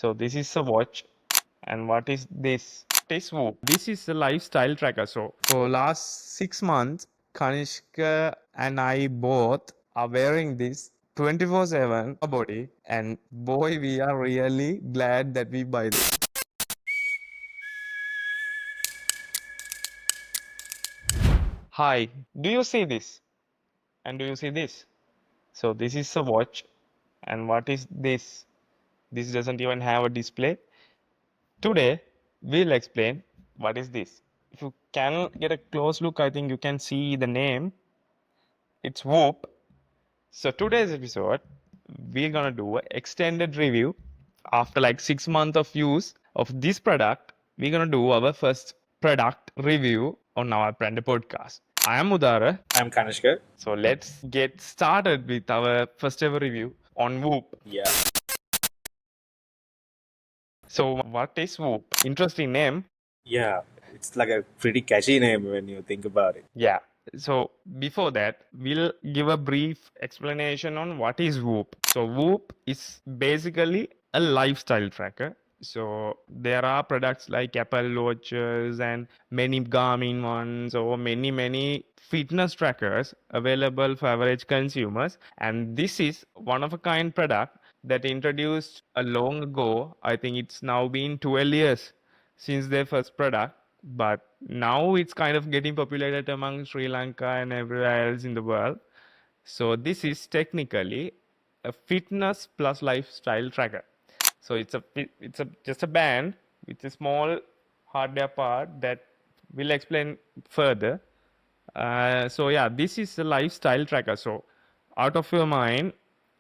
So this is a watch. And what is this? This Whoop. This is a lifestyle tracker. So for last 6 months, Kanishka and I both are wearing this 24/7 our body, and boy, we are really glad that we buy this. Hi, do you see this? And do you see this? So this is a watch. And what is this? This doesn't even have a display. Today, we'll explain what is this. If you can get a close look, I think you can see the name. It's Whoop. So today's episode, we're gonna do an extended review after like 6 months of use of this product. We're gonna do our first product review on our Aprender Podcast. I am Udara. I'm Kanishka. So let's get started with our first ever review on Whoop. Yeah. So what is Whoop? Interesting name. Yeah. It's like a pretty catchy name when you think about it. Yeah. So before that, we'll give a brief explanation on what is Whoop. So Whoop is basically a lifestyle tracker. So there are products like Apple Watches and many Garmin ones or many fitness trackers available for average consumers. And this is one of a kind product that introduced a long ago. I think it's now been 12 years since their first product, but now it's kind of getting populated among Sri Lanka and everywhere else in the world. So this is technically a fitness plus lifestyle tracker. So it's a just a band with a small hardware part that we'll explain further. So yeah, this is a lifestyle tracker. So out of your mind,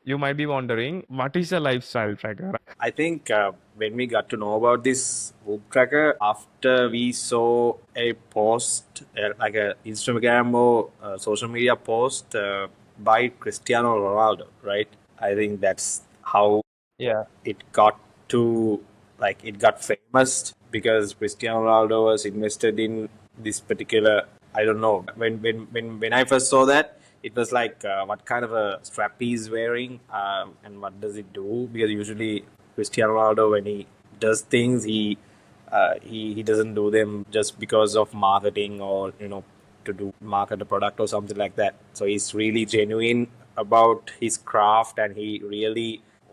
you might be wondering, what is a lifestyle tracker? I think when we got to know about this Whoop tracker, after we saw a post, like a Instagram or social media post by Cristiano Ronaldo, right? I think that's how Yeah. it got to, like, it got famous because Cristiano Ronaldo was invested in this particular. I don't know. When I first saw that, it was like, what kind of a strap he's wearing, and what does it do? Because usually Cristiano Ronaldo, when he does things, he doesn't do them just because of marketing or to do market a product or something like that. So he's really genuine about his craft, and he really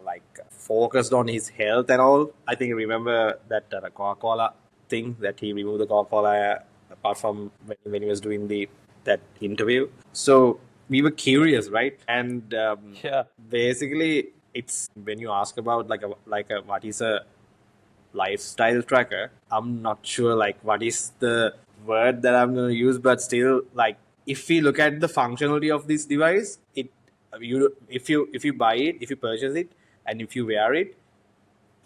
like focused on his health and all. I think remember that Coca-Cola thing that he removed the Coca-Cola apart from when he was doing that interview. So we were curious, right? And Yeah. basically, it's when you ask about like a what is a lifestyle tracker. I'm not sure like what is the word that I'm going to use, but still, like, if we look at the functionality of this device, if you buy it, if you purchase it, and if you wear it,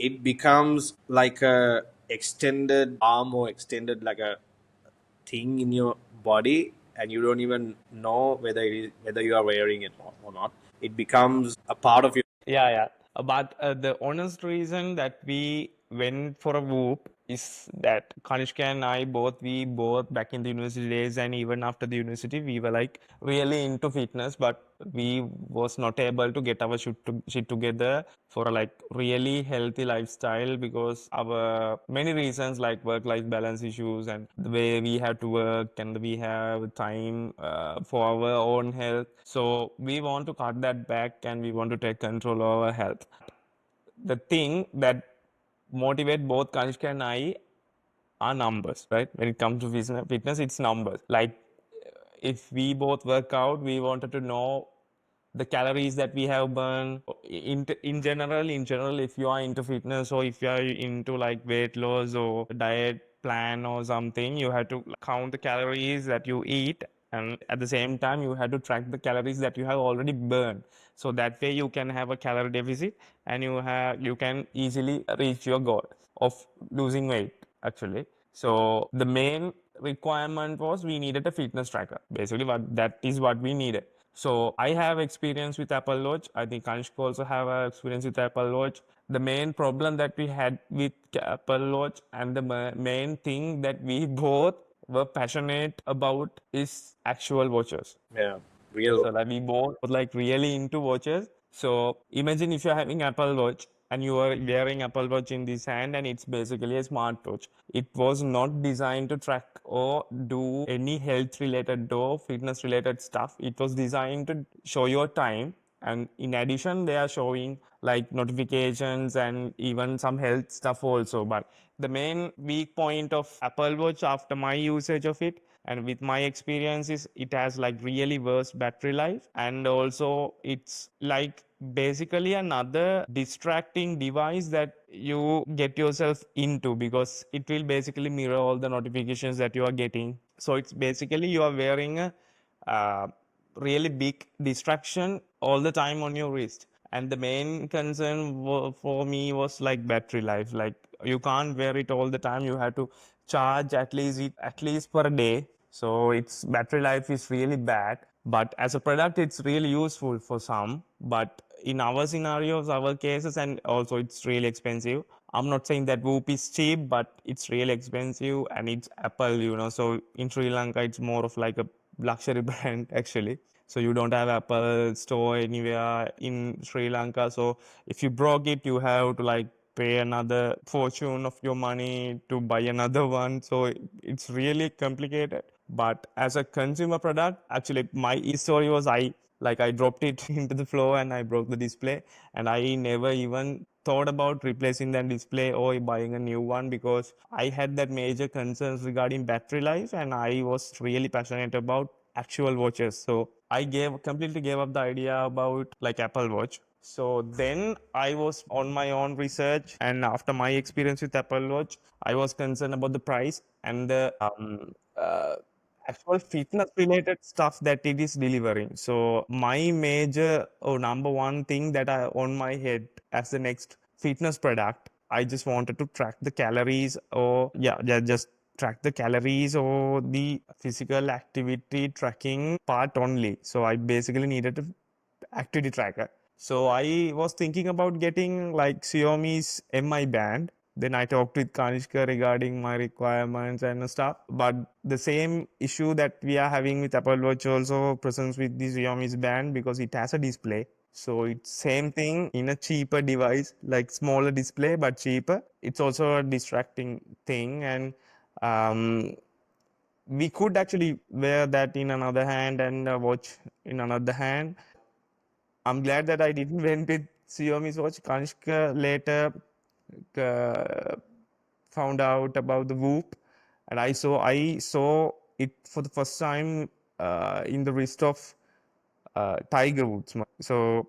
it becomes like a extended arm or extended like a thing in your body, and you don't even know whether you are wearing it or not. It becomes a part of your. Yeah. But the honest reason that we went for a Whoop is that Kanishka and I we both back in the university days and even after the university, we were like really into fitness, but we was not able to get our shit together for a like really healthy lifestyle because our many reasons like work-life balance issues and the way we have to work and we have time for our own health. So we want to cut that back and we want to take control of our health. The thing that motivate both Kanishka and I are numbers, right? When it comes to fitness, it's numbers. Like if we both work out, we wanted to know the calories that we have burned. In general, if you are into fitness or if you are into like weight loss or diet plan or something, you have to count the calories that you eat, and at the same time you have to track the calories that you have already burned, so that way you can have a calorie deficit and you can easily reach your goal of losing weight actually. So the main requirement was we needed a fitness tracker. Basically that is what we needed. So I have experience with Apple Watch. I think Kanishka also have experience with Apple Watch. The main problem that we had with Apple Watch and the main thing that we both were passionate about is actual watches. Yeah, real. So like we both were like really into watches. So imagine if you're having Apple Watch and you are wearing Apple Watch in this hand, and it's basically a smartwatch. It was not designed to track or do any health related or fitness related stuff. It was designed to show your time, and in addition they are showing like notifications and even some health stuff also. But the main weak point of Apple Watch after my usage of it and with my experience is it has like really worse battery life, and also it's like basically another distracting device that you get yourself into, because it will basically mirror all the notifications that you are getting. So it's basically you are wearing a uh, really big distraction all the time on your wrist. And the main concern for me was like battery life. Like you can't wear it all the time. You have to charge at least per day. So its battery life is really bad. But as a product, it's really useful for some. But in our scenarios, our cases, and also it's really expensive. I'm not saying that Whoop is cheap, but it's really expensive and it's Apple, you know. So in Sri Lanka, it's more of like a luxury brand actually. So you don't have Apple store anywhere in Sri Lanka. So if you broke it, you have to like pay another fortune of your money to buy another one. So it's really complicated. But as a consumer product, actually my story was I dropped it into the floor and I broke the display, and I never even thought about replacing that display or buying a new one, because I had that major concerns regarding battery life and I was really passionate about actual watches. So I completely gave up the idea about like Apple Watch. So then I was on my own research, and after my experience with Apple Watch, I was concerned about the price and the actual fitness related stuff that it is delivering. So my major or number one thing that I on my head as the next fitness product, I just wanted to track the calories, or just track the calories or the physical activity tracking part only. So I basically needed a activity tracker. So I was thinking about getting like Xiaomi's MI band. Then I talked with Kanishka regarding my requirements and stuff. But the same issue that we are having with Apple Watch also presents with the Xiaomi's band, because it has a display. So it's same thing in a cheaper device, like smaller display but cheaper. It's also a distracting thing, and um, we could actually wear that in another hand and watch in another hand. I'm glad that I didn't went with Xiaomi's watch. Kanishka later uh, found out about the Whoop, and I saw it for the first time in the wrist of Tiger Woods. So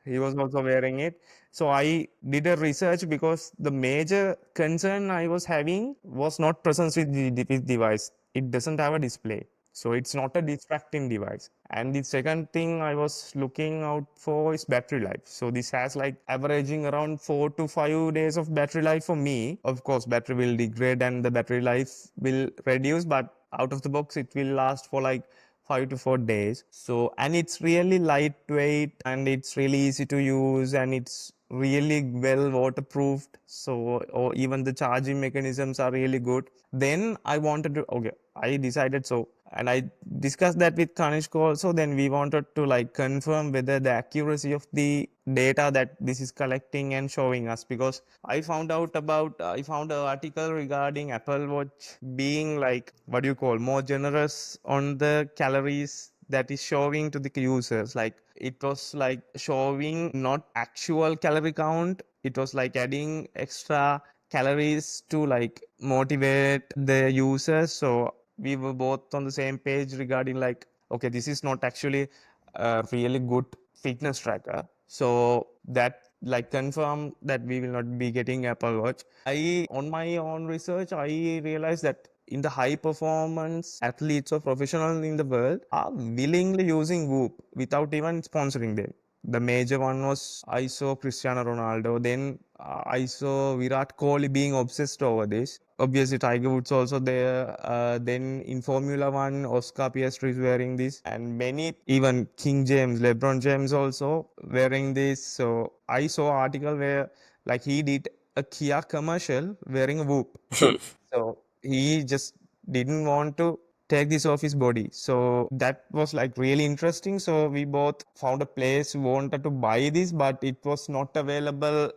he was also wearing it. So I did a research, because the major concern I was having was not presence with the device. It doesn't have a display. So it's not a distracting device. And the second thing I was looking out for is battery life. So this has like averaging around 4 to 5 days of battery life for me. Of course, battery will degrade and the battery life will reduce, but out of the box, it will last for like 5 to 4 days. So, and it's really lightweight and it's really easy to use and it's really well waterproofed. So, or even the charging mechanisms are really good. Then I wanted to, okay, I decided so, and I discussed that with Kanishka also. Then we wanted to like confirm whether the accuracy of the data that this is collecting and showing us, because I found an article regarding Apple Watch being like, what do you call, more generous on the calories that is showing to the users. Like it was like showing not actual calorie count, it was like adding extra calories to like motivate the users. So we were both on the same page regarding like, okay, this is not actually a really good fitness tracker. So that like confirm that we will not be getting Apple Watch. I on my own research I realized that in the high performance athletes or professionals in the world are willingly using Whoop without even sponsoring them. The major one was I saw Cristiano Ronaldo. Then I saw Virat Kohli being obsessed over this. Obviously, Tiger Woods also there. Then in Formula One, Oscar Piastri is wearing this, and many, even King James, LeBron James also wearing this. So I saw an article where like he did a Kia commercial wearing a Whoop. So he just didn't want to take this off his body. So that was like really interesting. So we both found a place, wanted to buy this, but it was not available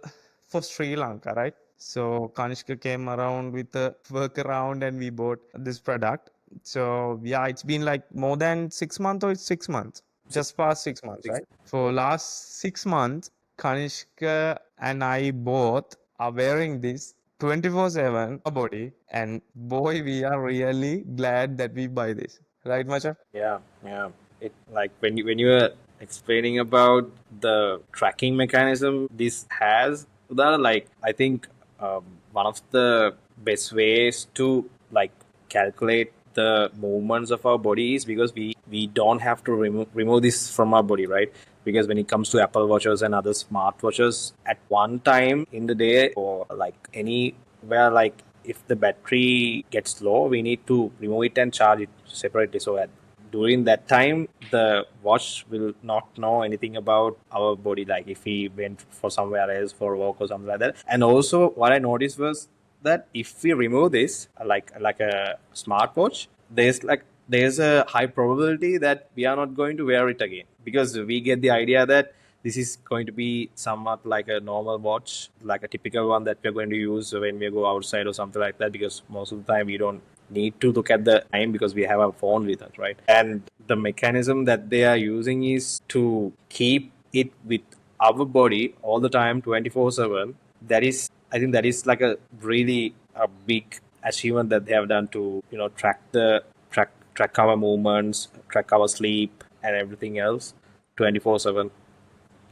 for Sri Lanka, right? So Kanishka came around with a workaround and we bought this product. So yeah, it's been like more than 6 months, or it's 6 months, just past 6 months, Six. right? For last 6 months, Kanishka and I both are wearing this 24/7 our body, and boy, we are really glad that we buy this, right, Macha? Yeah, yeah. It like when you were explaining about the tracking mechanism this has, that like I think one of the best ways to like calculate the movements of our body is because we don't have to remove this from our body, right? Because when it comes to Apple watches and other smartwatches, at one time in the day or like anywhere, like if the battery gets low, we need to remove it and charge it separately. So at during that time, the watch will not know anything about our body, like if we went for somewhere else for a walk or something like that. And also, what I noticed was that if we remove this, like a smartwatch, there's a high probability that we are not going to wear it again, because we get the idea that this is going to be somewhat like a normal watch, like a typical one that we're going to use when we go outside or something like that, because most of the time we don't need to look at the time because we have our phone with us, right? And the mechanism that they are using is to keep it with our body all the time, 24/7. That is, I think, that is like a really a big achievement that they have done to track our movements, track our sleep, and everything else, 24/7.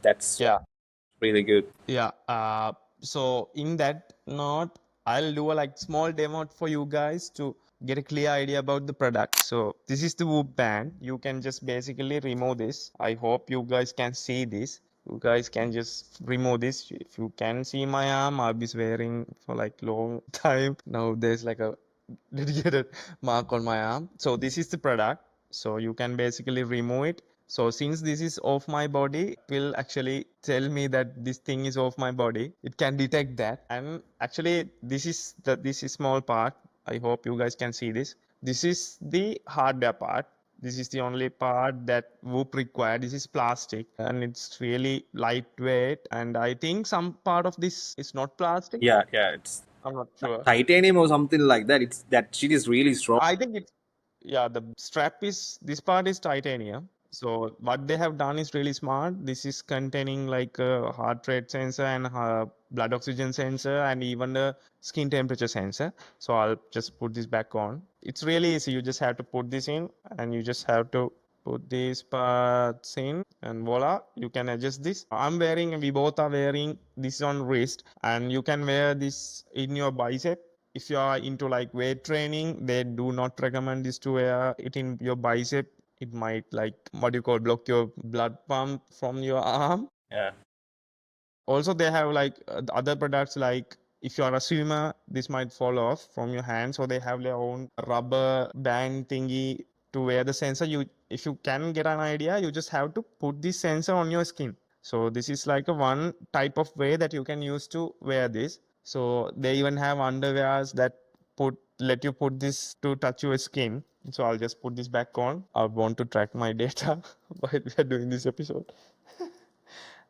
That's Yeah. really good. Yeah. So in that note, I'll do a like small demo for you guys to get a clear idea about the product. So this is the Whoop band. You can just basically remove this. I hope you guys can see this. You guys can just remove this. If you can see my arm, I'll be wearing for like long time. Now there's like a dedicated mark on my arm. So this is the product. So you can basically remove it. So since this is off my body, it will actually tell me that this thing is off my body. It can detect that. And actually this is small part. I hope you guys can see this. This is the hardware part. This is the only part that Whoop required. This is plastic and it's really lightweight. And I think some part of this is not plastic. Yeah, yeah. It's I'm not sure. titanium or something like that. It's that shit is really strong. I think it's yeah, the strap is this part is titanium. So what they have done is really smart. This is containing like a heart rate sensor and blood oxygen sensor and even a skin temperature sensor. So I'll just put this back on. It's really easy. You just have to put this in and you just have to put these parts in and voila, you can adjust this. We both are wearing this on wrist and you can wear this in your bicep. If you are into like weight training, they do not recommend this to wear it in your bicep. It might like what you call block your blood pump from your arm. Yeah. Also, they have like other products like if you are a swimmer, this might fall off from your hand. So they have their own rubber band thingy to wear the sensor. If you can get an idea, you just have to put this sensor on your skin. So this is like a one type of way that you can use to wear this. So they even have underwears that let you put this to touch your skin. So I'll just put this back on. I want to track my data while we are doing this episode.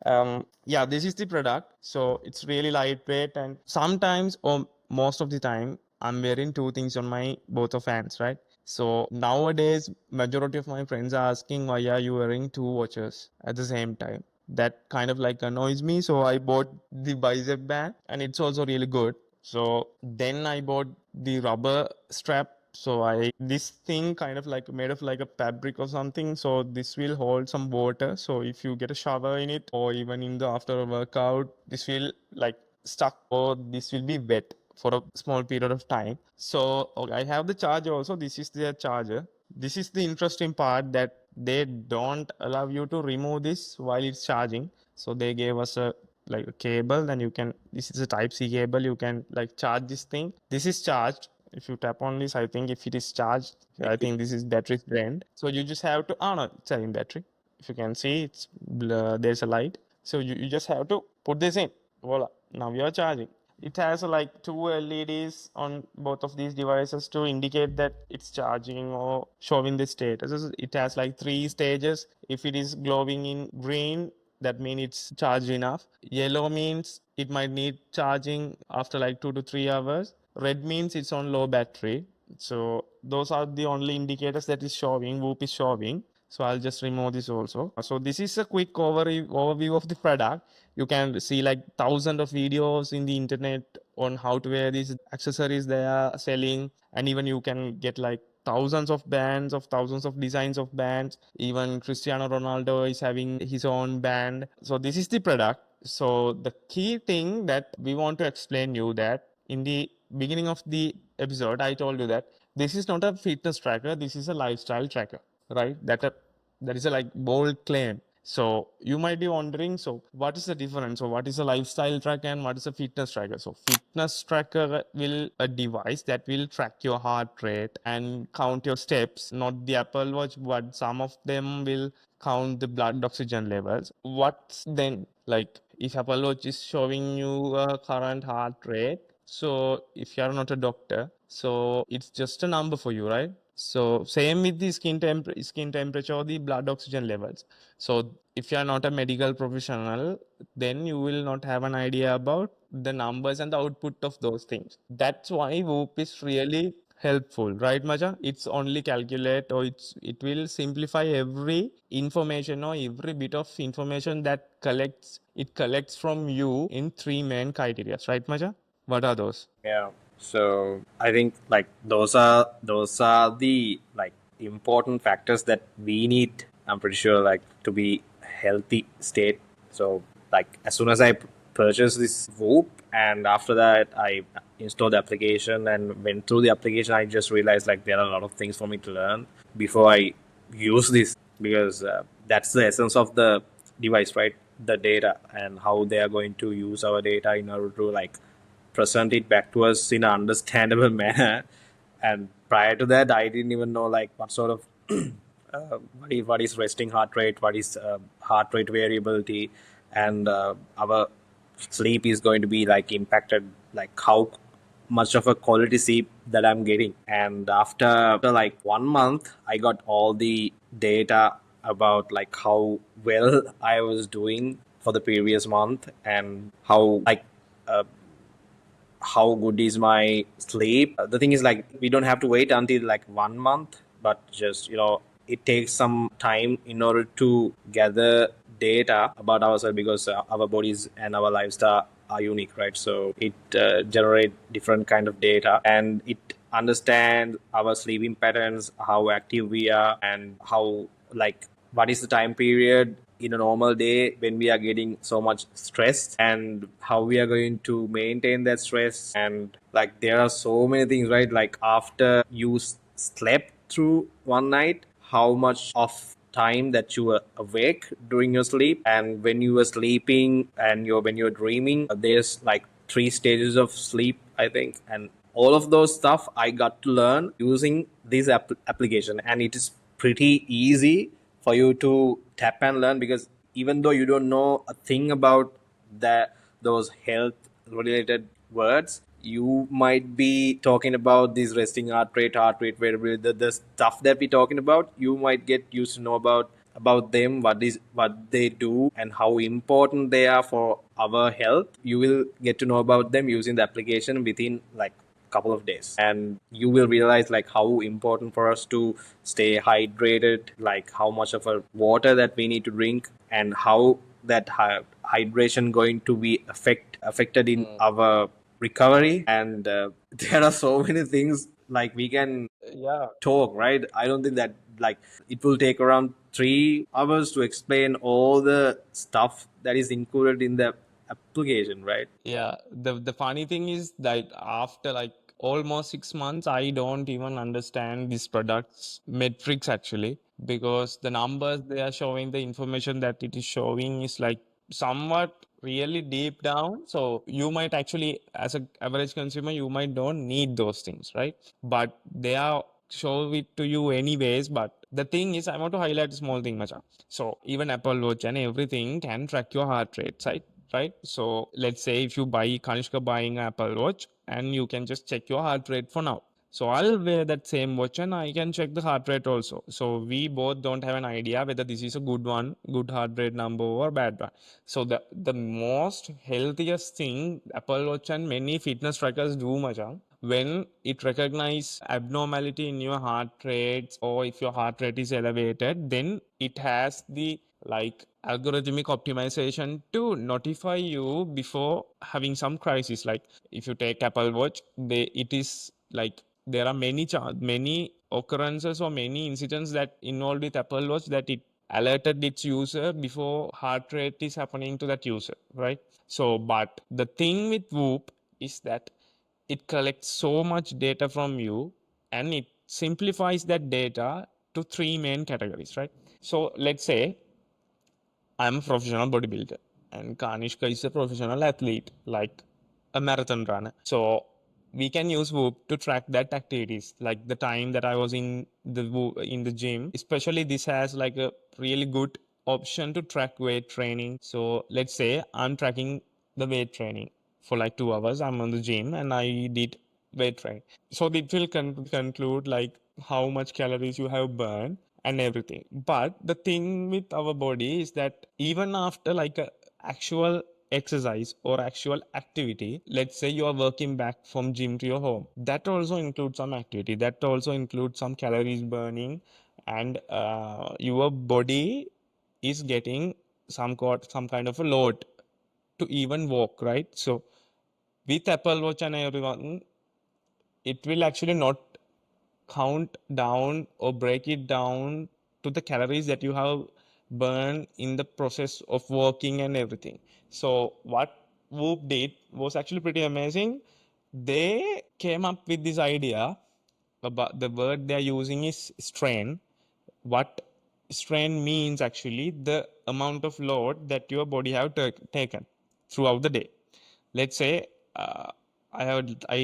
Yeah, this is the product. So it's really lightweight, and sometimes or most of the time I'm wearing two things on my both of hands, right? So nowadays majority of my friends are asking why are you wearing two watches at the same time. That kind of like annoys me, so I bought the bicep band and it's also really good. So then I bought the rubber strap. So this thing kind of like made of like a fabric or something. So this will hold some water. So if you get a shower in it or even in the after a workout, this will like stuck or this will be wet for a small period of time. So okay, I have the charger also. This is their charger. This is the interesting part that they don't allow you to remove this while it's charging. So they gave us a like a cable, then you can this is a type C cable, you can like charge this thing. This is charged. If you tap on this, I think if it is charged, I think this is battery drained. So you just have to no, it's in battery. If you can see there's a light. So you just have to put this in. Voila. Now you are charging. It has like two LEDs on both of these devices to indicate that it's charging or showing the status. It has like three stages. If it is glowing in green, that means it's charged enough. Yellow means it might need charging after like 2 to 3 hours. Red means it's on low battery. So those are the only indicators that is showing, Whoop is showing. So I'll just remove this also. So this is a quick overview of the product. You can see like thousands of videos in the internet on how to wear these accessories they are selling, and even you can get like thousands of designs of bands. Even Cristiano Ronaldo is having his own band. So this is the product. So the key thing that we want to explain you that in the beginning of the episode, I told you that this is not a fitness tracker. This is a lifestyle tracker, right? That is a like bold claim. So you might be wondering, so what is the difference? So what is a lifestyle tracker and what is a fitness tracker? So fitness tracker will a device that will track your heart rate and count your steps, not the Apple Watch, but some of them will count the blood oxygen levels. What's then like if Apple Watch is showing you a current heart rate? So if you are not a doctor, so it's just a number for you, right? So same with the skin temperature or the blood oxygen levels. So if you are not a medical professional, then you will not have an idea about the numbers and the output of those things. That's why Whoop is really helpful, right, Maja? It's only calculate or it will simplify every information or every bit of information that collects from you in three main criteria, right, Maja? What are those? Yeah. So I think like those are the like important factors that we need. I'm pretty sure like to be healthy state. So like as soon as I purchased this Whoop, and after that I installed the application and went through the application, I just realized like there are a lot of things for me to learn before I use this, because that's the essence of the device, right? The data and how they are going to use our data in order to like present it back to us in an understandable manner. And prior to that, I didn't even know like what sort of what is resting heart rate, what is heart rate variability, and our sleep is going to be like impacted, like how much of a quality sleep that I'm getting. And after like 1 month, I got all the data about like how well I was doing for the previous month, and how like uh, how good is my sleep. The thing is like we don't have to wait until like 1 month, but just it takes some time in order to gather data about ourselves, because our bodies and our lifestyle are unique, right? So it generate different kind of data, and it understand our sleeping patterns, how active we are, and how like what is the time period in a normal day when we are getting so much stress, and how we are going to maintain that stress. And like there are so many things, right? Like after you slept through one night, how much of time that you were awake during your sleep, and when you were sleeping and when you're dreaming, there's like three stages of sleep, I think. And all of those stuff I got to learn using this application, and it is pretty easy for you to tap and learn, because even though you don't know a thing about that those health related words, you might be talking about this resting heart rate variability, the stuff that we're talking about. You might get used to know about them, what they do, and how important they are for our health. You will get to know about them using the application within like couple of days, and you will realize like how important for us to stay hydrated, like how much of a water that we need to drink, and how that hydration going to be affected in our recovery. And there are so many things like we can Yeah. talk, right? I don't think that like it will take around 3 hours to explain all the stuff that is included in the application, right? Yeah, the funny thing is that after like almost 6 months, I don't even understand this product's metrics actually, because the numbers they are showing, the information that it is showing is like somewhat really deep down. So you might actually, as an average consumer, you might don't need those things, right? But they are show it to you anyways. But the thing is, I want to highlight a small thing, Macha. So even Apple Watch and everything can track your heart rate, right? right? So let's say if you buy Kanishka buying Apple Watch, and you can just check your heart rate for now. So I'll wear that same watch and I can check the heart rate also. So we both don't have an idea whether this is a good one, good heart rate number, or bad one. So the most healthiest thing Apple Watch and many fitness trackers do, Machang, when it recognize abnormality in your heart rate, or if your heart rate is elevated, then it has the like algorithmic optimization to notify you before having some crisis. Like if you take Apple Watch, it is like there are many occurrences or many incidents that involved with Apple Watch that it alerted its user before heart rate is happening to that user, right? So but the thing with Whoop is that it collects so much data from you, and it simplifies that data to three main categories, right? So let's say I'm a professional bodybuilder and Kanishka is a professional athlete, like a marathon runner. So we can use Whoop to track that activities, like the time that I was in in the gym. Especially this has like a really good option to track weight training. So let's say I'm tracking the weight training for like 2 hours. I'm on the gym and I did weight training. So it will conclude like how much calories you have burned and everything. But the thing with our body is that even after like a actual exercise or actual activity, let's say you are working back from gym to your home, that also includes some activity, that also includes some calories burning, and your body is getting some kind of a load to even walk, right? So with Apple Watch and everyone, it will actually not count down or break it down to the calories that you have burned in the process of working and everything. So what Whoop did was actually pretty amazing. They came up with this idea about the word they're using is strain. What strain means actually the amount of load that your body have taken throughout the day. Let's say uh, I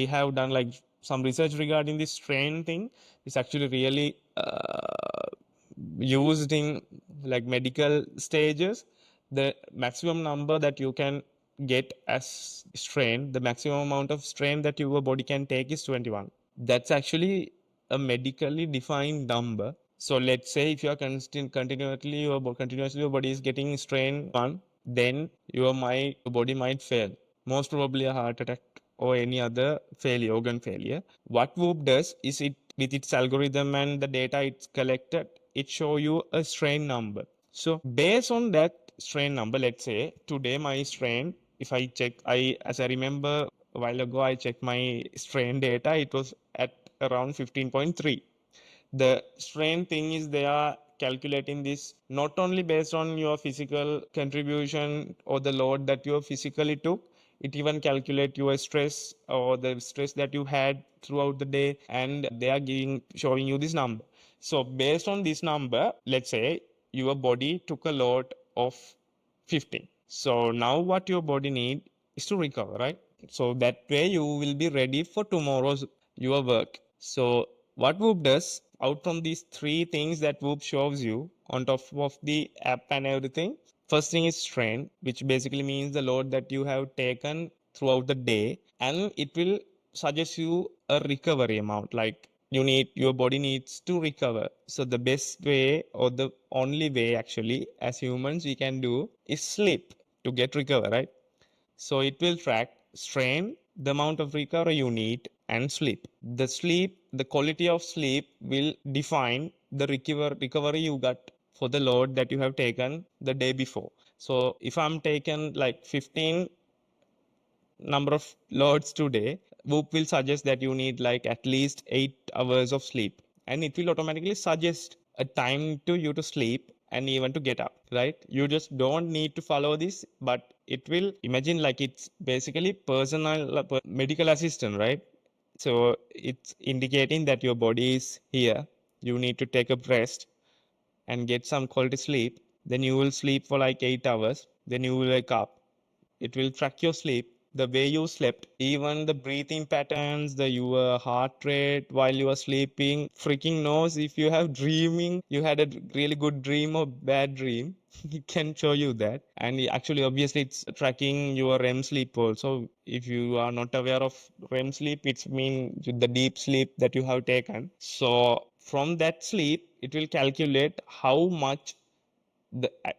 have done like some research regarding this strain thing. It's actually really used in like medical stages. The maximum number that you can get as strain, the maximum amount of strain that your body can take is 21. That's actually a medically defined number. So let's say if you are continuously your body is getting strain one, then your body might fail. Most probably a heart attack or any other failure, organ failure. What Whoop does is it with its algorithm and the data it's collected, it show you a strain number. So based on that strain number, let's say today my strain, if I check, as I remember a while ago, I checked my strain data, it was at around 15.3. The strain thing is they are calculating this not only based on your physical contribution or the load that you physically took, it even calculate your stress or the stress that you had throughout the day, and they are showing you this number. So based on this number, let's say your body took a load of 15. So now what your body need is to recover, right? So that way you will be ready for tomorrow's your work. So what Whoop does, out from these three things that Whoop shows you on top of the app and everything, first thing is strain, which basically means the load that you have taken throughout the day, and it will suggest you a recovery amount, like your body needs to recover. So the best way or the only way actually as humans we can do is sleep to get recover, right? So it will track strain, the amount of recovery you need, and sleep. The quality of sleep will define the recovery you got for the load that you have taken the day before. So if I'm taken like 15 number of loads today, Whoop will suggest that you need like at least 8 hours of sleep, and it will automatically suggest a time to you to sleep and even to get up, right? You just don't need to follow this, but it will imagine like it's basically personal medical assistant, right? So it's indicating that your body is here. You need to take a rest and get some quality sleep. Then you will sleep for like 8 hours. Then you will wake up. It will track your sleep. the way you slept, even the breathing patterns, the your heart rate while you are sleeping, freaking knows if you have dreaming, you had a really good dream or bad dream. It can show you that. And actually, obviously, it's tracking your REM sleep also. If you are not aware of REM sleep, it's mean the deep sleep that you have taken. So from that sleep, it will calculate how much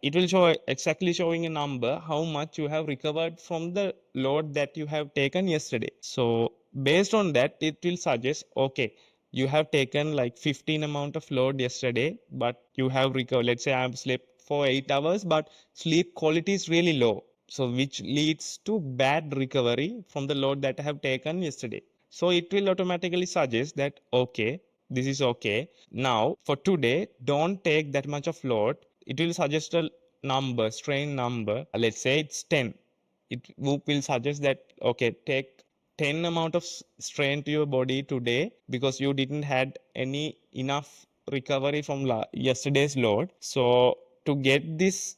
it will show exactly showing a number how much you have recovered from the load that you have taken yesterday. So based on that, it will suggest, okay, you have taken like 15 amount of load yesterday, but you have recovered. Let's say I have slept for 8 hours, but sleep quality is really low. So which leads to bad recovery from the load that I have taken yesterday. So it will automatically suggest that, okay, this is okay. Now for today, don't take that much of load. It will suggest a number, strain number. Let's say it's 10. It will suggest that, okay, take 10 amount of strain to your body today because you didn't had any enough recovery from yesterday's load. So to get this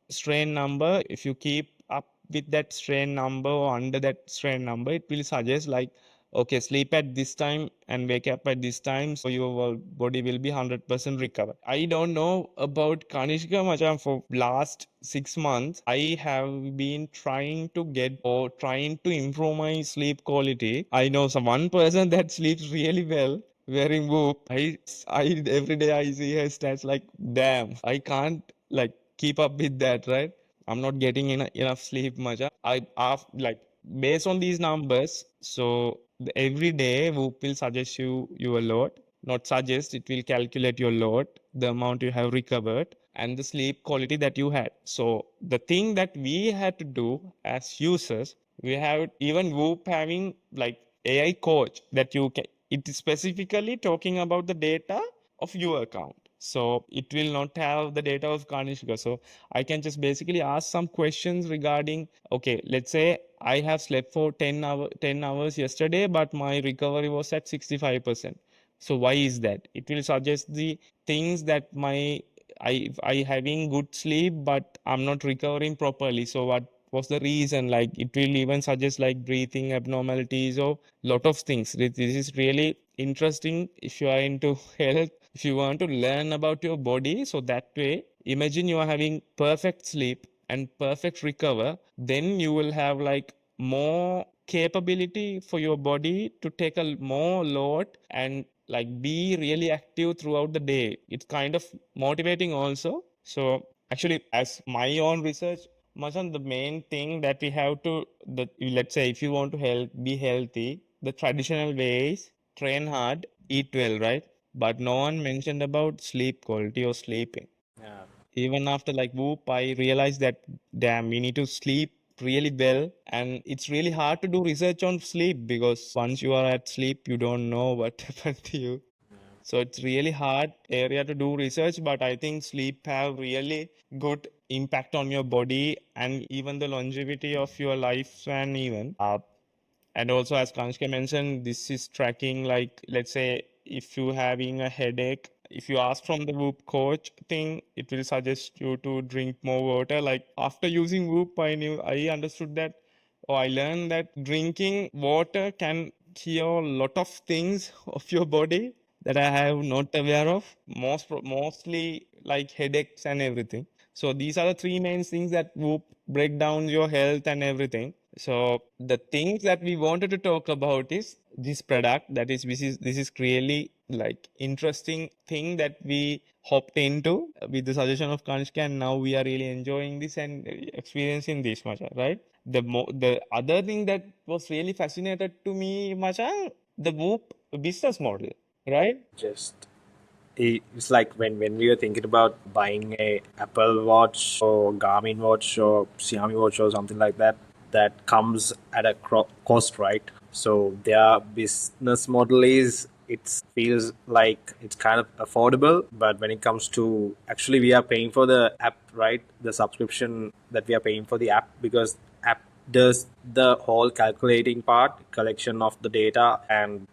strain number, if you keep up with that strain number or under that strain number, it will suggest like, okay, sleep at this time and wake up at this time, so your body will be 100% recovered. I don't know about Kanishka Machan. For last 6 months I have been trying to get or trying to improve my sleep quality. I know some one person that sleeps really well wearing Whoop. I every day I see her stats like, damn, I can't like keep up with that, right? I'm not getting enough sleep much. Like based on these numbers, so every day Whoop will suggest you your load, not suggest, it will calculate your load, the amount you have recovered, and the sleep quality that you had. So the thing that we had to do as users, we have even Whoop having like AI coach that you can. It is specifically talking about the data of your account. So it will not have the data of Kanishka. So I can just basically ask some questions regarding, okay, let's say I have slept for 10 hours yesterday, but my recovery was at 65%. So why is that? It will suggest the things that I having good sleep, but I'm not recovering properly. So what was the reason? Like it will even suggest like breathing abnormalities or lot of things. This is really interesting if you are into health, if you want to learn about your body. So that way, imagine you are having perfect sleep and perfect recover, then you will have like more capability for your body to take a more load and like be really active throughout the day. It's kind of motivating also. So actually, as my own research, Masan, the main thing that we have to, let's say if you want to be healthy, the traditional way is train hard, eat well, right? But no one mentioned about sleep quality or sleeping. Yeah. Even after like Whoop, I realized that damn, we need to sleep really well. And it's really hard to do research on sleep because once you are at sleep, you don't know what happened to you. So it's really hard area to do research, but I think sleep have really good impact on your body and even the longevity of your lifespan even. And also, as Kanishka mentioned, this is tracking like, let's say, if you having a headache, if you ask from the Whoop coach thing, it will suggest you to drink more water. Like after using Whoop, I understood that, or I learned that drinking water can cure a lot of things of your body that I have not aware of. Mostly like headaches and everything. So these are the three main things that Whoop break down your health and everything. So the things that we wanted to talk about is this product. That is, this is really like interesting thing that we hopped into with the suggestion of Kanishka, and now we are really enjoying this and experiencing this, Macha, right? The other thing that was really fascinated to me, Macha, the Whoop business model, right? Just it's like when we were thinking about buying a Apple Watch or Garmin watch or Xiaomi watch or something like that, that comes at a cost, right? So their business model is, it feels like it's kind of affordable, but when it comes to actually we are paying for the app, right? The subscription that we are paying for the app, because app does the whole calculating part, collection of the data, and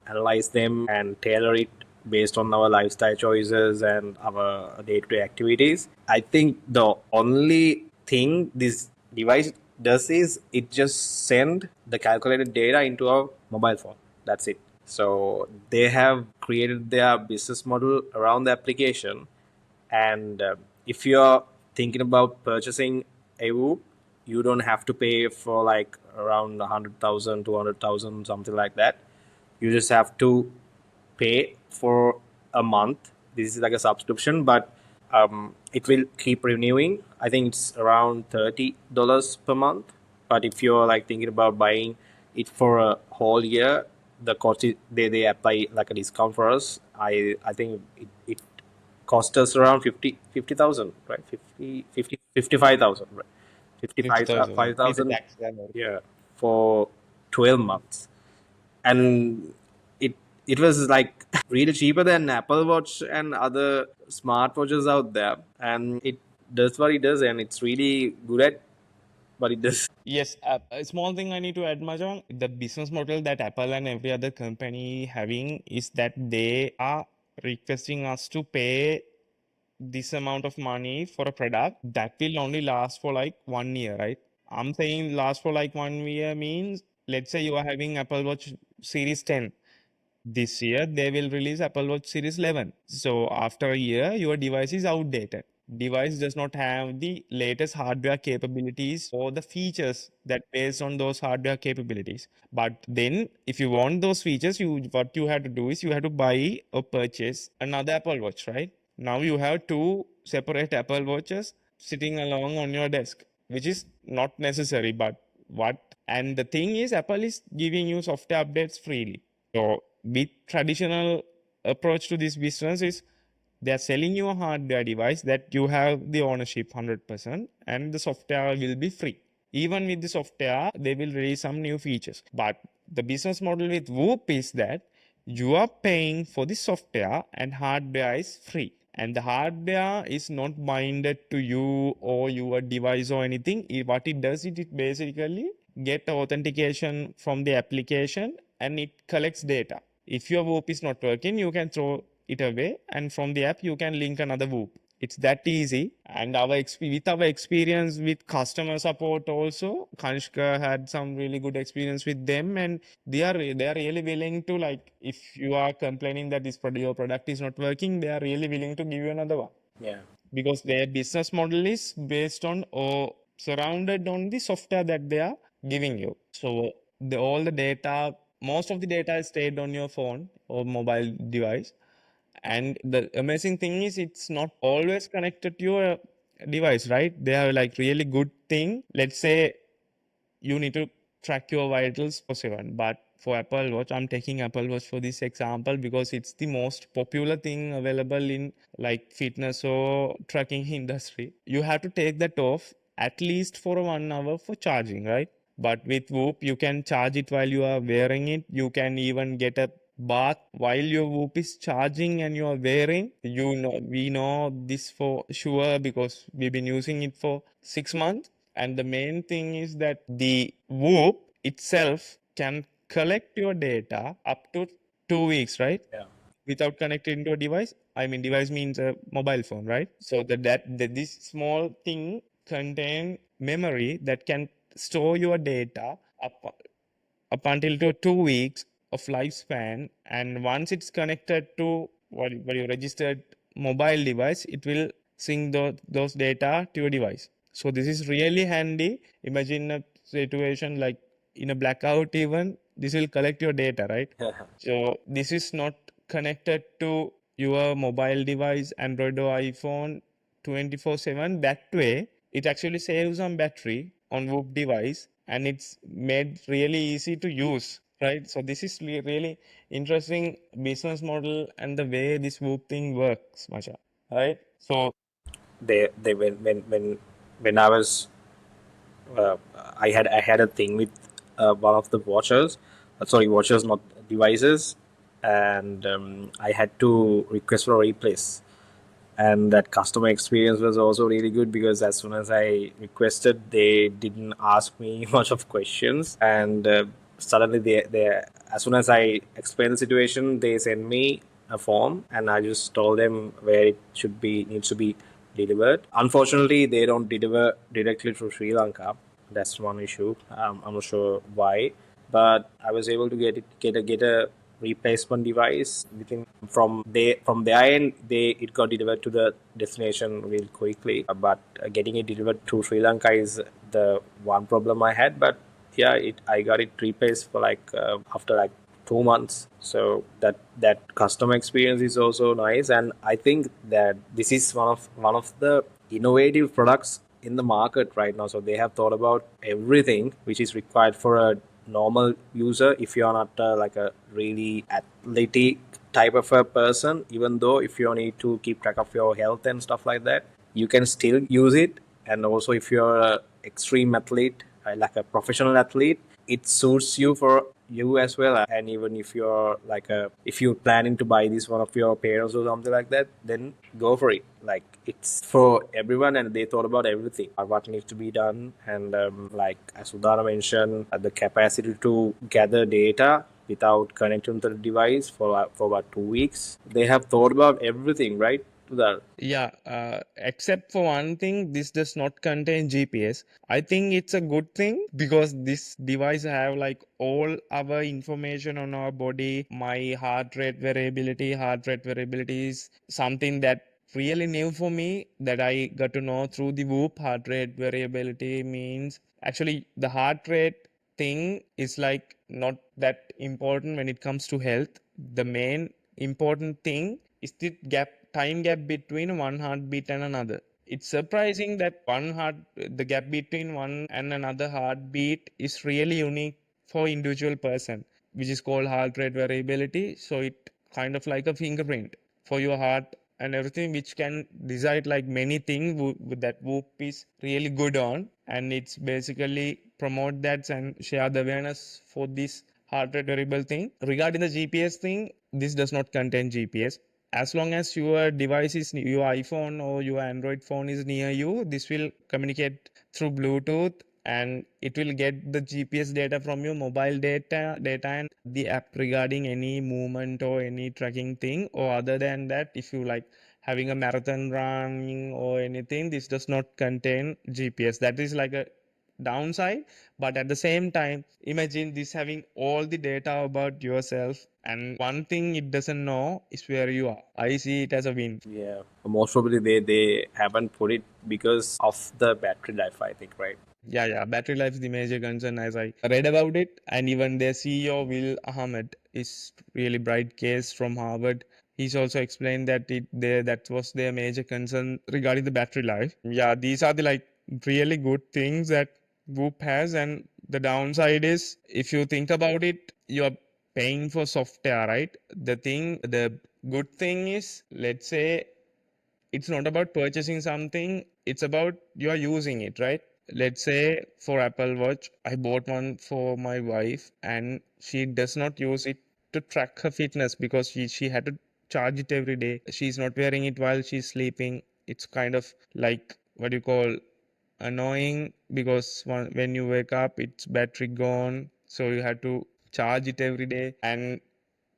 analyze them and tailor it based on our lifestyle choices and our day-to-day activities. I think the only thing this device does is it just send the calculated data into our mobile phone. That's it. So they have created their business model around the application, and if you're thinking about purchasing a Whoop, you don't have to pay for like around 100,000, 200,000, something like that. You just have to pay for a month. This is like a subscription, but it will keep renewing. I think it's around $30 per month. But if you're like thinking about buying it for a whole year, the cost they apply like a discount for us. I think it cost us around 50,000, right? 55,000, right? 50,000 with the 55,000, tax and all. yeah, for 12 months. And it was like really cheaper than Apple Watch and other smartwatches out there. And it does what it does, and it's really good at what it does. Yes, a small thing I need to add, Mahjong. The business model that Apple and every other company having is that they are requesting us to pay this amount of money for a product that will only last for like 1 year, right? I'm saying last for like 1 year means, let's say you are having Apple Watch Series 10. This year, they will release Apple Watch Series 11. So after a year, your device is outdated. Device does not have the latest hardware capabilities or the features that based on those hardware capabilities. But then, if you want those features, what you have to do is you have to buy or purchase another Apple Watch, right? Now you have two separate Apple Watches sitting along on your desk, which is not necessary. But what? And the thing is, Apple is giving you software updates freely. So with traditional approach to this business is they are selling you a hardware device that you have the ownership 100% and the software will be free. Even with the software, they will release some new features. But the business model with Whoop is that you are paying for the software and hardware is free. And the hardware is not binded to you or your device or anything. What it does, it basically get authentication from the application and it collects data. If your Whoop is not working, you can throw it away, and from the app, you can link another Whoop. It's that easy. And with our experience with customer support also, Kanishka had some really good experience with them, and they are really willing to, like, if you are complaining that your product is not working, they are really willing to give you another one Yeah. because their business model is based on or surrounded on the software that they are giving you. So all the data, most of the data is stayed on your phone or mobile device. And the amazing thing is it's not always connected to your device, right? They are like really good thing. Let's say you need to track your vitals for 7, but for Apple Watch, I'm taking Apple Watch for this example because it's the most popular thing available in like fitness or tracking industry. You have to take that off at least for 1 hour for charging, right? But with Whoop, you can charge it while you are wearing it. You can even get a bath while your Whoop is charging and you are wearing. We know this for sure because we've been using it for 6 months. And the main thing is that the Whoop itself can collect your data up to 2 weeks, right? Yeah. Without connecting to a device. I mean, device means a mobile phone, right? So this small thing contain memory that can store your data up until to 2 weeks of lifespan. And once it's connected to what your registered mobile device, it will sync those data to your device. So this is really handy. Imagine a situation like in a blackout even, this will collect your data, right? So this is not connected to your mobile device, Android or iPhone 24/7. That way, it actually saves on battery on Whoop device and it's made really easy to use, right? So this is really interesting business model and the way this Whoop thing works, Masha, right? So They when I was uh, I had a thing with one of the watches, sorry, watches, not devices, and I had to request for a replace. And that customer experience was also really good because as soon as I requested, they didn't ask me much of questions, and suddenly they as soon as I explained the situation, they sent me a form, and I just told them where it needs to be delivered. Unfortunately, they don't deliver directly to Sri Lanka. That's one issue. I'm not sure why, but I was able to get a replacement device within from their end. It got delivered to the destination real quickly. But getting it delivered to Sri Lanka is the one problem I had. But yeah, I got it replaced for like after like 2 months. So that customer experience is also nice, and I think that this is one of the innovative products in the market right now. So they have thought about everything which is required for a normal user. If you're not like a really athletic type of a person, even though if you need to keep track of your health and stuff like that, you can still use it. And also if you're a extreme athlete, like a professional athlete, it suits you for you as well. And even if you're like a if you're planning to buy this one of your parents or something like that, then go for it. Like it's for everyone, and they thought about everything what needs to be done. And like as Udara mentioned, the capacity to gather data without connecting to the device for about 2 weeks. They have thought about everything, right? Udara? Yeah, except for one thing, this does not contain GPS. I think it's a good thing because this device have like all our information on our body. My heart rate variability is something that really new for me that I got to know through the Whoop. Heart rate variability means actually the heart rate thing is like not that important when it comes to health. The main important thing is the time gap between one heartbeat and another. It's surprising that the gap between one and another heartbeat is really unique for individual person, which is called heart rate variability. So it kind of like a fingerprint for your heart and everything, which can decide like many things that Whoop is really good on, and it's basically promote that and share the awareness for this heart rate variable thing. Regarding the GPS thing, this does not contain GPS. As long as your device is your iPhone or your Android phone is near you, this will communicate through Bluetooth, and it will get the GPS data from your mobile data and the app regarding any movement or any tracking thing. Or other than that, if you like having a marathon running or anything, this does not contain GPS. That is like a downside. But at the same time, imagine this having all the data about yourself, and one thing it doesn't know is where you are. I see it as a win. Yeah, most probably they haven't put it because of the battery life, I think, right? Yeah, battery life is the major concern as I read about it. And even their CEO, Will Ahmed, is really bright case from Harvard. He's also explained that that was their major concern regarding the battery life. Yeah, these are the like really good things that Whoop has. And the downside is, if you think about it, you're paying for software, right? The good thing is, let's say it's not about purchasing something, it's about you are using it, right? Let's say for Apple Watch, I bought one for my wife and she does not use it to track her fitness because she had to charge it every day. She's not wearing it while she's sleeping. It's kind of like what you call annoying because when you wake up, it's battery gone. So you have to charge it every day. And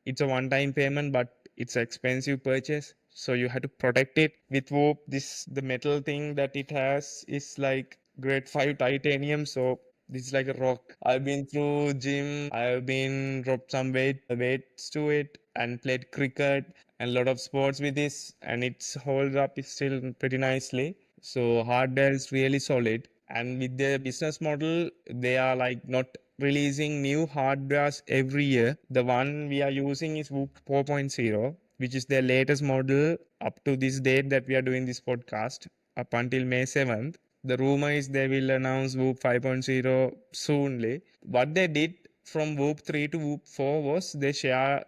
it's a one-time payment, but it's an expensive purchase. So you have to protect it with Whoop. The metal thing that it has is like grade 5 titanium. So this is like a rock. I've been through gym. I've been dropped some weights to it and played cricket and a lot of sports with this, and it's holds up still pretty nicely. So hardware is really solid. And with their business model, they are like not releasing new hardwares every year. The one we are using is Whoop 4.0, which is their latest model up to this date that we are doing this podcast, up until May 7th. The rumor is they will announce Whoop 5.0 soonly. What they did from Whoop 3 to Whoop 4 was they share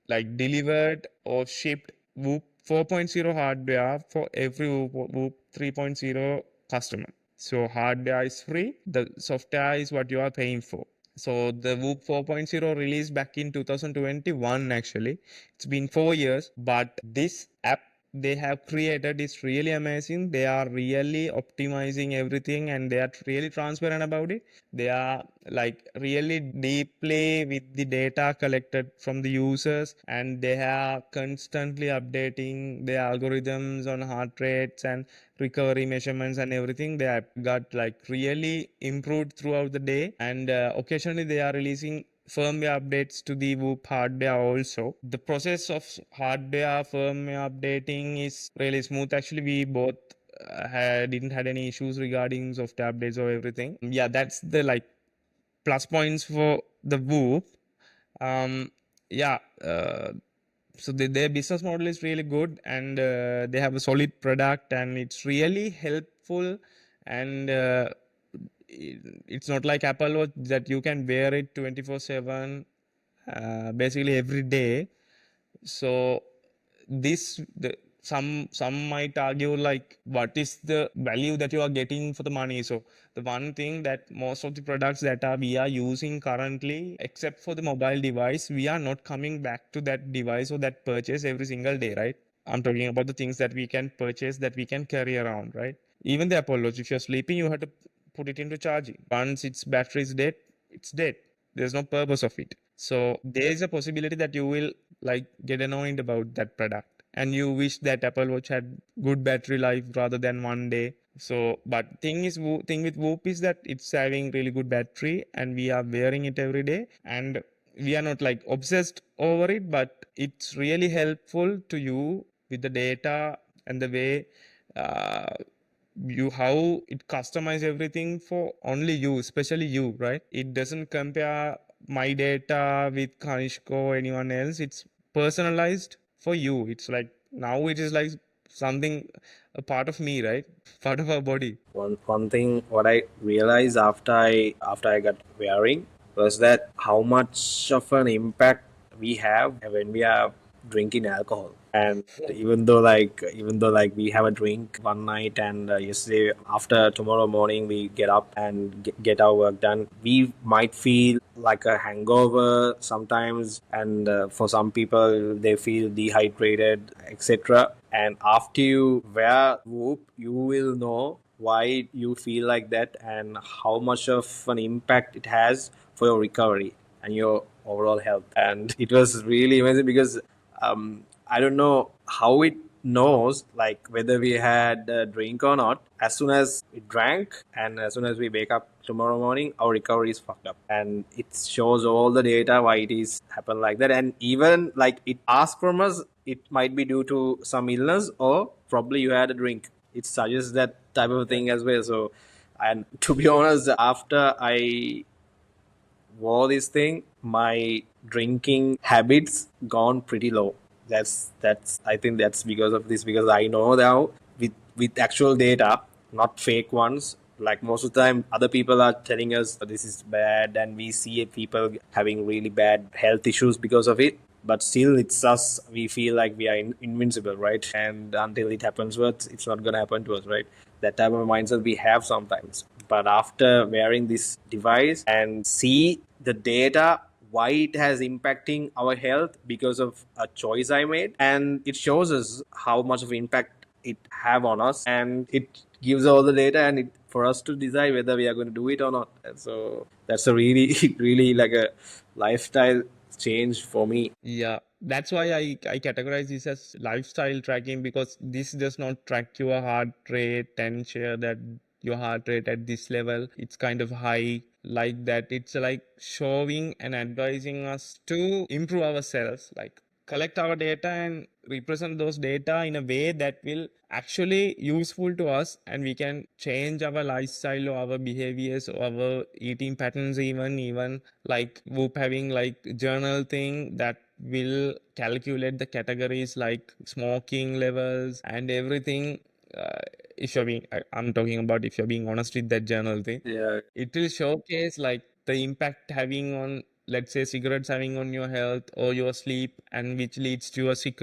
like delivered or shipped Whoop 4.0 hardware for every Whoop 3.0 customer. So hardware is free, the software is what you are paying for. So the Whoop 4.0 released back in 2021 actually. It's been 4 years, but this app they have created is really amazing. They are really optimizing everything and they are really transparent about it. They are like really deeply with the data collected from the users, and they are constantly updating their algorithms on heart rates and recovery measurements and everything. They have got like really improved throughout the day, and occasionally they are releasing firmware updates to the Whoop hardware also. The process of hardware firmware updating is really smooth. Actually, we both didn't had any issues regarding software updates or everything. Yeah, that's the like plus points for the Whoop. Um, yeah. So their business model is really good, and they have a solid product, and it's really helpful, and it's not like Apple Watch that you can wear it 24/7, basically every day. So this the some might argue like what is the value that you are getting for the money. So the one thing that most of the products that are we are using currently, except for the mobile device, we are not coming back to that device or that purchase every single day, right? I'm talking about the things that we can purchase, that we can carry around, right? Even the Apple Watch, if you're sleeping, you have to put it into charging. Once its battery is dead, it's dead. There's no purpose of it. So there is a possibility that you will like get annoyed about that product, and you wish that Apple Watch had good battery life rather than 1 day. So but thing with Whoop is that it's having really good battery, and we are wearing it every day, and we are not like obsessed over it, but it's really helpful to you with the data and the way uh, you how it customize everything for only you, especially you, right? It doesn't compare my data with Kanishka or anyone else. It's personalized for you. It's like now it is like something a part of me, right? Part of our body. One thing what I realized after I got wearing was that how much of an impact we have when we are drinking alcohol. And even though we have a drink one night, and yesterday after tomorrow morning we get up and get our work done, we might feel like a hangover sometimes, and for some people they feel dehydrated, etc. And after you wear Whoop, you will know why you feel like that and how much of an impact it has for your recovery and your overall health. And it was really amazing because I don't know how it knows like whether we had a drink or not. As soon as we drank and as soon as we wake up tomorrow morning, our recovery is fucked up, and it shows all the data why it is happen like that. And even like it asks from us, it might be due to some illness or probably you had a drink. It suggests that type of thing as well. So, and to be honest, after I wore this thing, my drinking habits gone pretty low. That's I think that's because of this, because I know now with actual data, not fake ones. Like most of the time, other people are telling us this is bad, and we see people having really bad health issues because of it. But still, it's us. We feel like we are invincible, right? And until it happens to us, it's not gonna happen to us, right? That type of mindset we have sometimes. But after wearing this device and see the data why it has impacting our health because of a choice I made, and it shows us how much of impact it have on us, and it gives all the data and it for us to decide whether we are going to do it or not. And so that's a really really like a lifestyle change for me. Yeah, that's why I categorize this as lifestyle tracking, because this does not track your heart rate and share that your heart rate at this level, it's kind of high like that. It's like showing and advising us to improve ourselves, like collect our data and represent those data in a way that will actually useful to us, and we can change our lifestyle or our behaviors or our eating patterns, even like Whoop having like journal thing that will calculate the categories like smoking levels and everything. If you're being I'm talking about if you're being honest with that journal thing, Yeah. it will showcase like the impact having on, let's say, cigarettes having on your health or your sleep, and which leads to a sick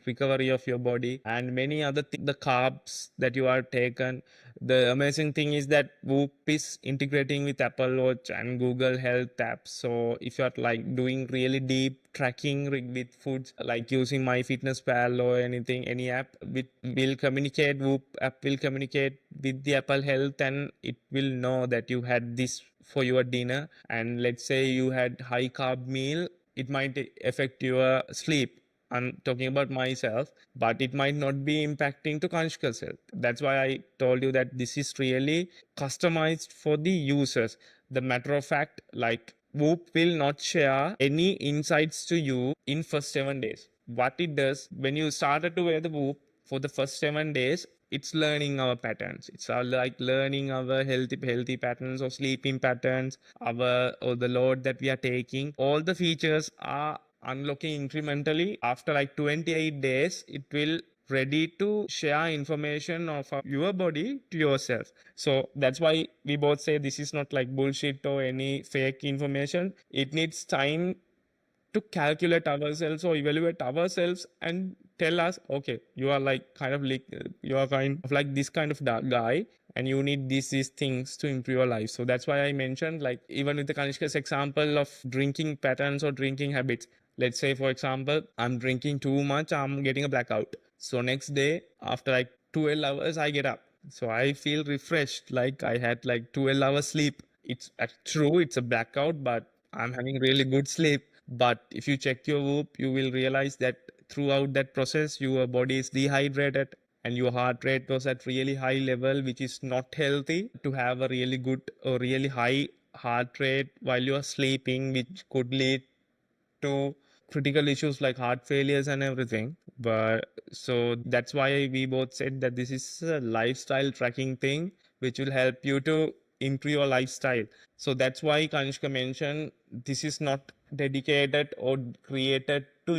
recovery of your body and many other things. The carbs that you are taken, The amazing thing is that Whoop is integrating with Apple Watch and Google Health apps. So if you're like doing really deep tracking with foods, like using MyFitnessPal or anything, any app, will communicate. Whoop app will communicate with the Apple Health, and it will know that you had this for your dinner. And let's say you had high carb meal, it might affect your sleep. I'm talking about myself, but it might not be impacting to Kanishka's health. That's why I told you that this is really customized for the users. The matter of fact, like Whoop will not share any insights to you in first 7 days. What it does when you started to wear the Whoop for the first 7 days, it's learning our patterns. It's like learning our healthy patterns or sleeping patterns, our or the load that we are taking. All the features are unlocking incrementally. After like 28 days, it will ready to share information of your body to yourself. So that's why we both say this is not like bullshit or any fake information. It needs time to calculate ourselves or evaluate ourselves and tell us, okay, you are like kind of like you are kind of like this kind of guy, and you need these things to improve your life. So that's why I mentioned, like, even with the Kanishka's example of drinking patterns or drinking habits. Let's say, for example, I'm drinking too much, I'm getting a blackout. So next day, after like 12 hours, I get up. So I feel refreshed, like I had like 12 hours sleep. It's true, it's a blackout, but I'm having really good sleep. But if you check your Whoop, you will realize that throughout that process, your body is dehydrated and your heart rate was at really high level, which is not healthy to have a really good or really high heart rate while you are sleeping, which could lead to critical issues like heart failures and everything. But so that's why we both said that this is a lifestyle tracking thing which will help you to improve your lifestyle. So that's why Kanishka mentioned this is not dedicated or created to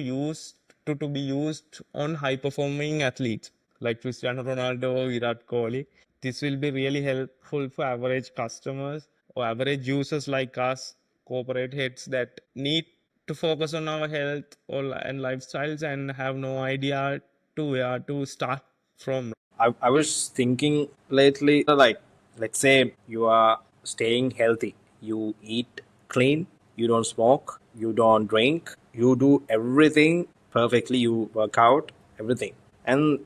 be used on high performing athletes like Cristiano Ronaldo or Virat Kohli. This will be really helpful for average customers or average users like us, corporate heads that need to focus on our health and lifestyles and have no idea to where to start from. I was thinking lately, like, let's say you are staying healthy, you eat clean, you don't smoke, you don't drink, you do everything perfectly, you work out, everything. And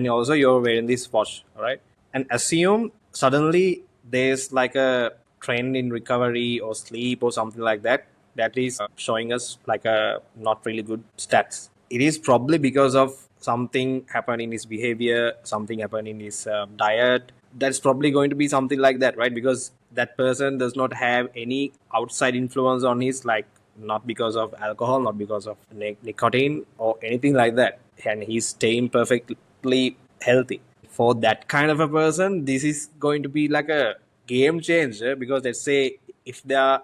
also you're wearing this watch, all right? And assume suddenly there's like a trend in recovery or sleep or something like that that is showing us like a not really good stats. It is probably because of something happened in his behavior, something happened in his diet. That's probably going to be something like that, right? Because that person does not have any outside influence on his, like, not because of alcohol, not because of nicotine or anything like that, and he's staying perfectly healthy. For that kind of a person, this is going to be like a game changer, because let's say if they are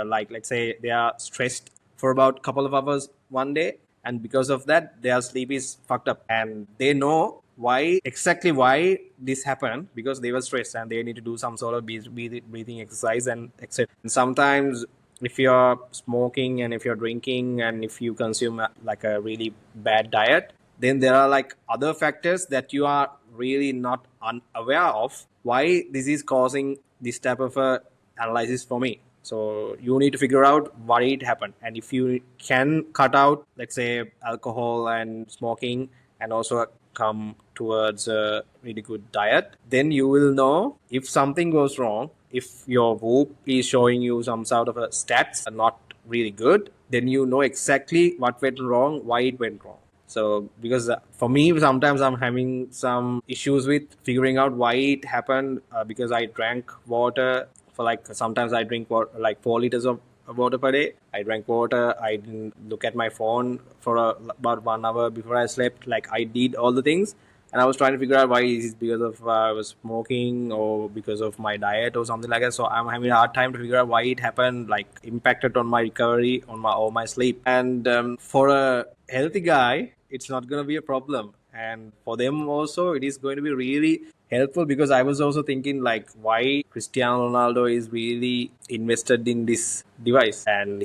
like, let's say they are stressed for about a couple of hours one day, and because of that their sleep is fucked up, and they know why this happened, because they were stressed and they need to do some sort of breathing exercise and etc. And sometimes if you're smoking and if you're drinking and if you consume like a really bad diet, then there are like other factors that you are really not unaware of why this is causing this type of a analysis for me. So you need to figure out why it happened, and if you can cut out, let's say, alcohol and smoking, and also come towards a really good diet, then you will know if something goes wrong. If your Whoop is showing you some sort of a stats are not really good, then you know exactly what went wrong, why it went wrong. So because for me, sometimes I'm having some issues with figuring out why it happened, because I drank water for like, sometimes I drink like 4 liters of water per day. I drank water. I didn't look at my phone for about 1 hour before I slept. Like, I did all the things, and I was trying to figure out why is it because of I was smoking or because of my diet or something like that. So I'm having a hard time to figure out why it happened, like impacted on my recovery, on my sleep. And for a healthy guy, it's not going to be a problem, and for them also it is going to be really helpful, because I was also thinking like why Cristiano Ronaldo is really invested in this device, and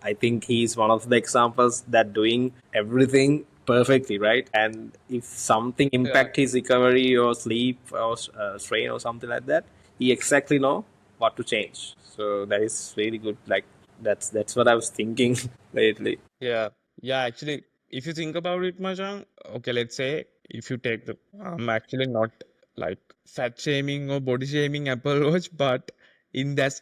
I think he's one of the examples that doing everything perfectly, right? And if something impact his recovery or sleep or strain or something like that, he exactly know what to change. So that is really good. Like that's what I was thinking lately. Yeah, yeah. Actually, if you think about it, Majang, okay, let's say if you take the, I'm actually not like fat shaming or body shaming Apple Watch, but in that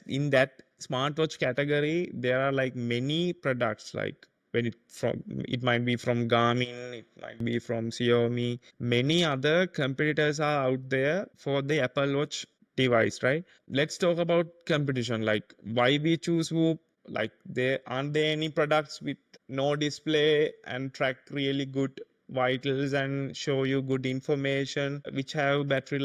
smartwatch category, there are like many products like when it might be from Garmin, it might be from Xiaomi. Many other competitors are out there for the Apple Watch device, right? Let's talk about competition, like why we choose Whoop. Like, there aren't there any products with no display and track really good vitals and show you good information which have better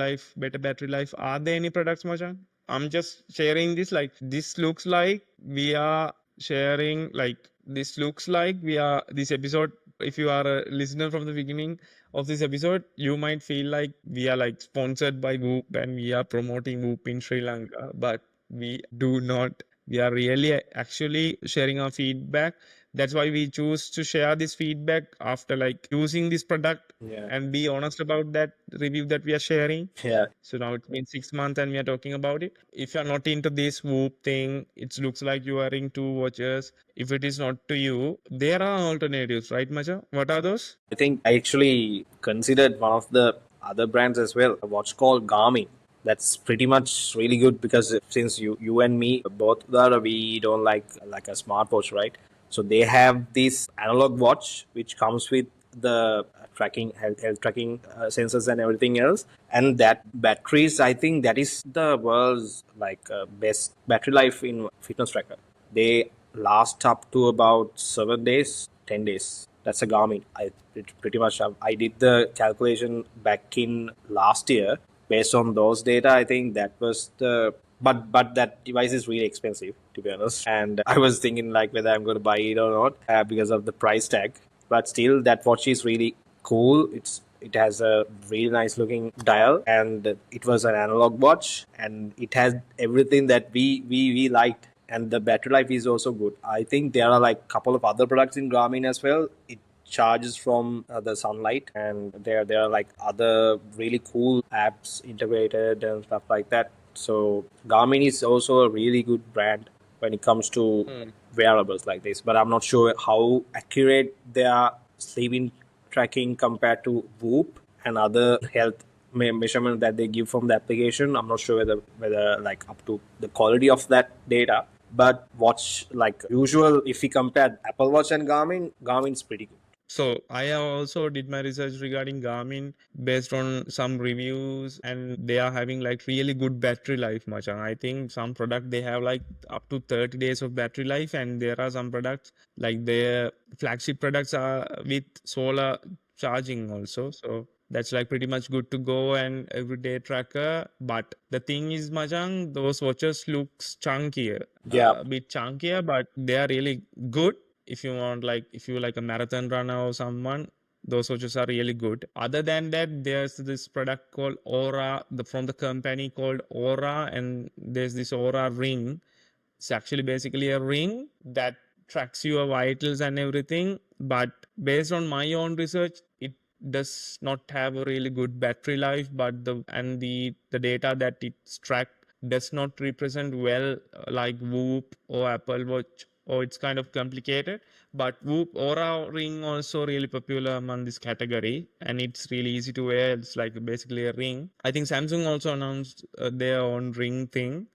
battery life? Are there any products, Machan? I'm just sharing this, like this looks like we are sharing, like this looks like we are this episode. If you are a listener from the beginning of this episode, you might feel like we are like sponsored by Whoop and we are promoting Whoop in Sri Lanka, but we do not. We are really actually sharing our feedback. That's why we choose to share this feedback after like using this product Yeah. and be honest about that review that we are sharing. Yeah. So now it's been 6 months and we are talking about it. If you're not into this Whoop thing, it looks like you are in two watches. If it is not to you, there are alternatives, right, Macha? What are those? I think I actually considered one of the other brands as well, a watch called Garmin. That's pretty much really good because since you and me both that we don't like a smartwatch, right? So they have this analog watch which comes with the tracking health tracking sensors and everything else, and that batteries, I think that is the world's best battery life in fitness tracker. They last up to about 7 days, 10 days. That's a Garmin. Pretty much I did the calculation back in last year based on those data. I think that was the but that device is really expensive, to be honest. And I was thinking like whether I'm going to buy it or not because of the price tag. But still, that watch is really cool. It has a really nice looking dial, and it was an analog watch, and it has everything that we liked, and the battery life is also good. I think there are like a couple of other products in Garmin as well. It charges from the sunlight, and there are like other really cool apps integrated and stuff like that. So Garmin is also a really good brand when it comes to wearables like this, but I'm not sure how accurate they are sleeping tracking compared to Whoop and other health measurement that they give from the application. I'm not sure whether like up to the quality of that data. But watch like usual, if we compare Apple Watch and Garmin's pretty good. So I have also did my research regarding Garmin based on some reviews, and they are having like really good battery life, Machan. I think some product they have like up to 30 days of battery life, and there are some products like their flagship products are with solar charging also. So that's like pretty much good to go and everyday tracker. But the thing is, Majang, those watches looks chunkier, Yeah. a bit chunkier, but they are really good. If you want, like if you like a marathon runner or someone, those watches are really good. Other than that, there's this product called Aura, from the company called Aura, and there's this Aura ring. It's actually basically a ring that tracks your vitals and everything. But based on my own research, it does not have a really good battery life. But the data that it's tracked does not represent well like Whoop or Apple Watch. Or it's kind of complicated. But Whoop Aura ring also really popular among this category, and it's really easy to wear. It's like basically a ring. I think Samsung also announced their own ring thing.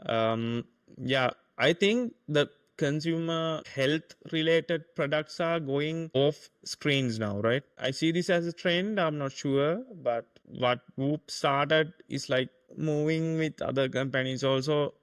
um, yeah, I think the consumer health related products are going off screens now, right? I see this as a trend. I'm not sure, but what Whoop started is like moving with other companies also.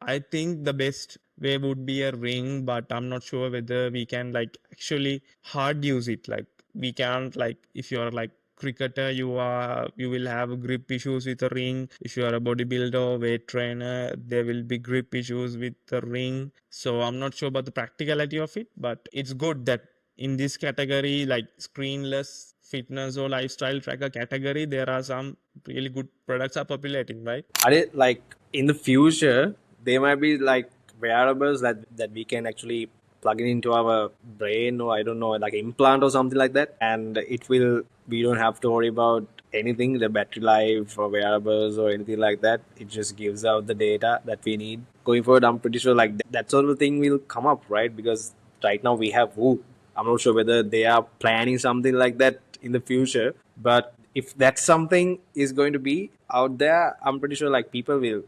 I think the best way would be a ring, but I'm not sure whether we can like actually hard use it. Like we can't, like if you're like cricketer, you will have grip issues with a ring. If you are a bodybuilder, weight trainer, there will be grip issues with the ring. So I'm not sure about the practicality of it, but it's good that in this category, like screenless fitness or lifestyle tracker category, there are some really good products are populating, right? Are it like in the future there might be like wearables that we can actually plug it into our brain, or I don't know, like implant or something like that, and we don't have to worry about anything, the battery life or wearables or anything like that. It just gives out the data that we need. Going forward, I'm pretty sure like that sort of thing will come up, right? Because right now we have Whoop. I'm not sure whether they are planning something like that in the future, but if that something is going to be out there, I'm pretty sure like people will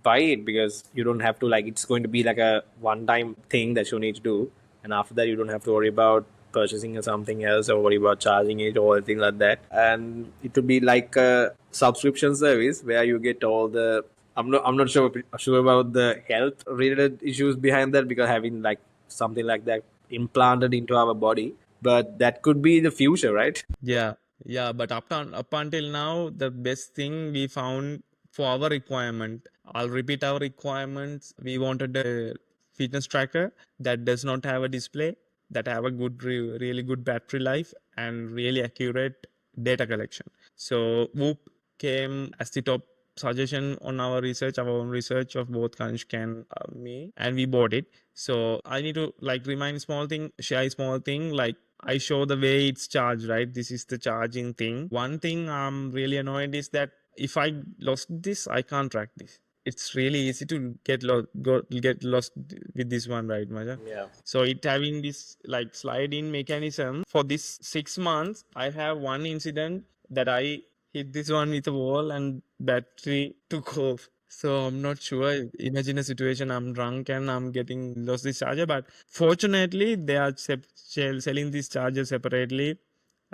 buy it, because you don't have to, like, it's going to be like a one time thing that you need to do, and after that you don't have to worry about purchasing something else or worry about charging it or anything like that. And it will be like a subscription service where you get all the, I'm not sure about the health related issues behind that, because having like something like that implanted into our body, but that could be the future, right? Yeah, yeah, but up until now, the best thing we found for our requirement, I'll repeat our requirements. We wanted a fitness tracker that does not have a display, that have a really good battery life and really accurate data collection. So Whoop came as the top suggestion on our research, our own research of both Kanishka and me, and we bought it. So I need to like remind small thing, share a small thing, like I show the way it's charged, right? This is the charging thing. One thing I'm really annoyed is that if I lost this, I can't track this. It's really easy to get lost with this one, right, Maja? Yeah. So it having this like slide in mechanism for this 6 months, I have one incident that I hit this one with a wall and battery took off. So I'm not sure. Imagine a situation I'm drunk and I'm getting lost this charger, but fortunately they are selling these chargers separately.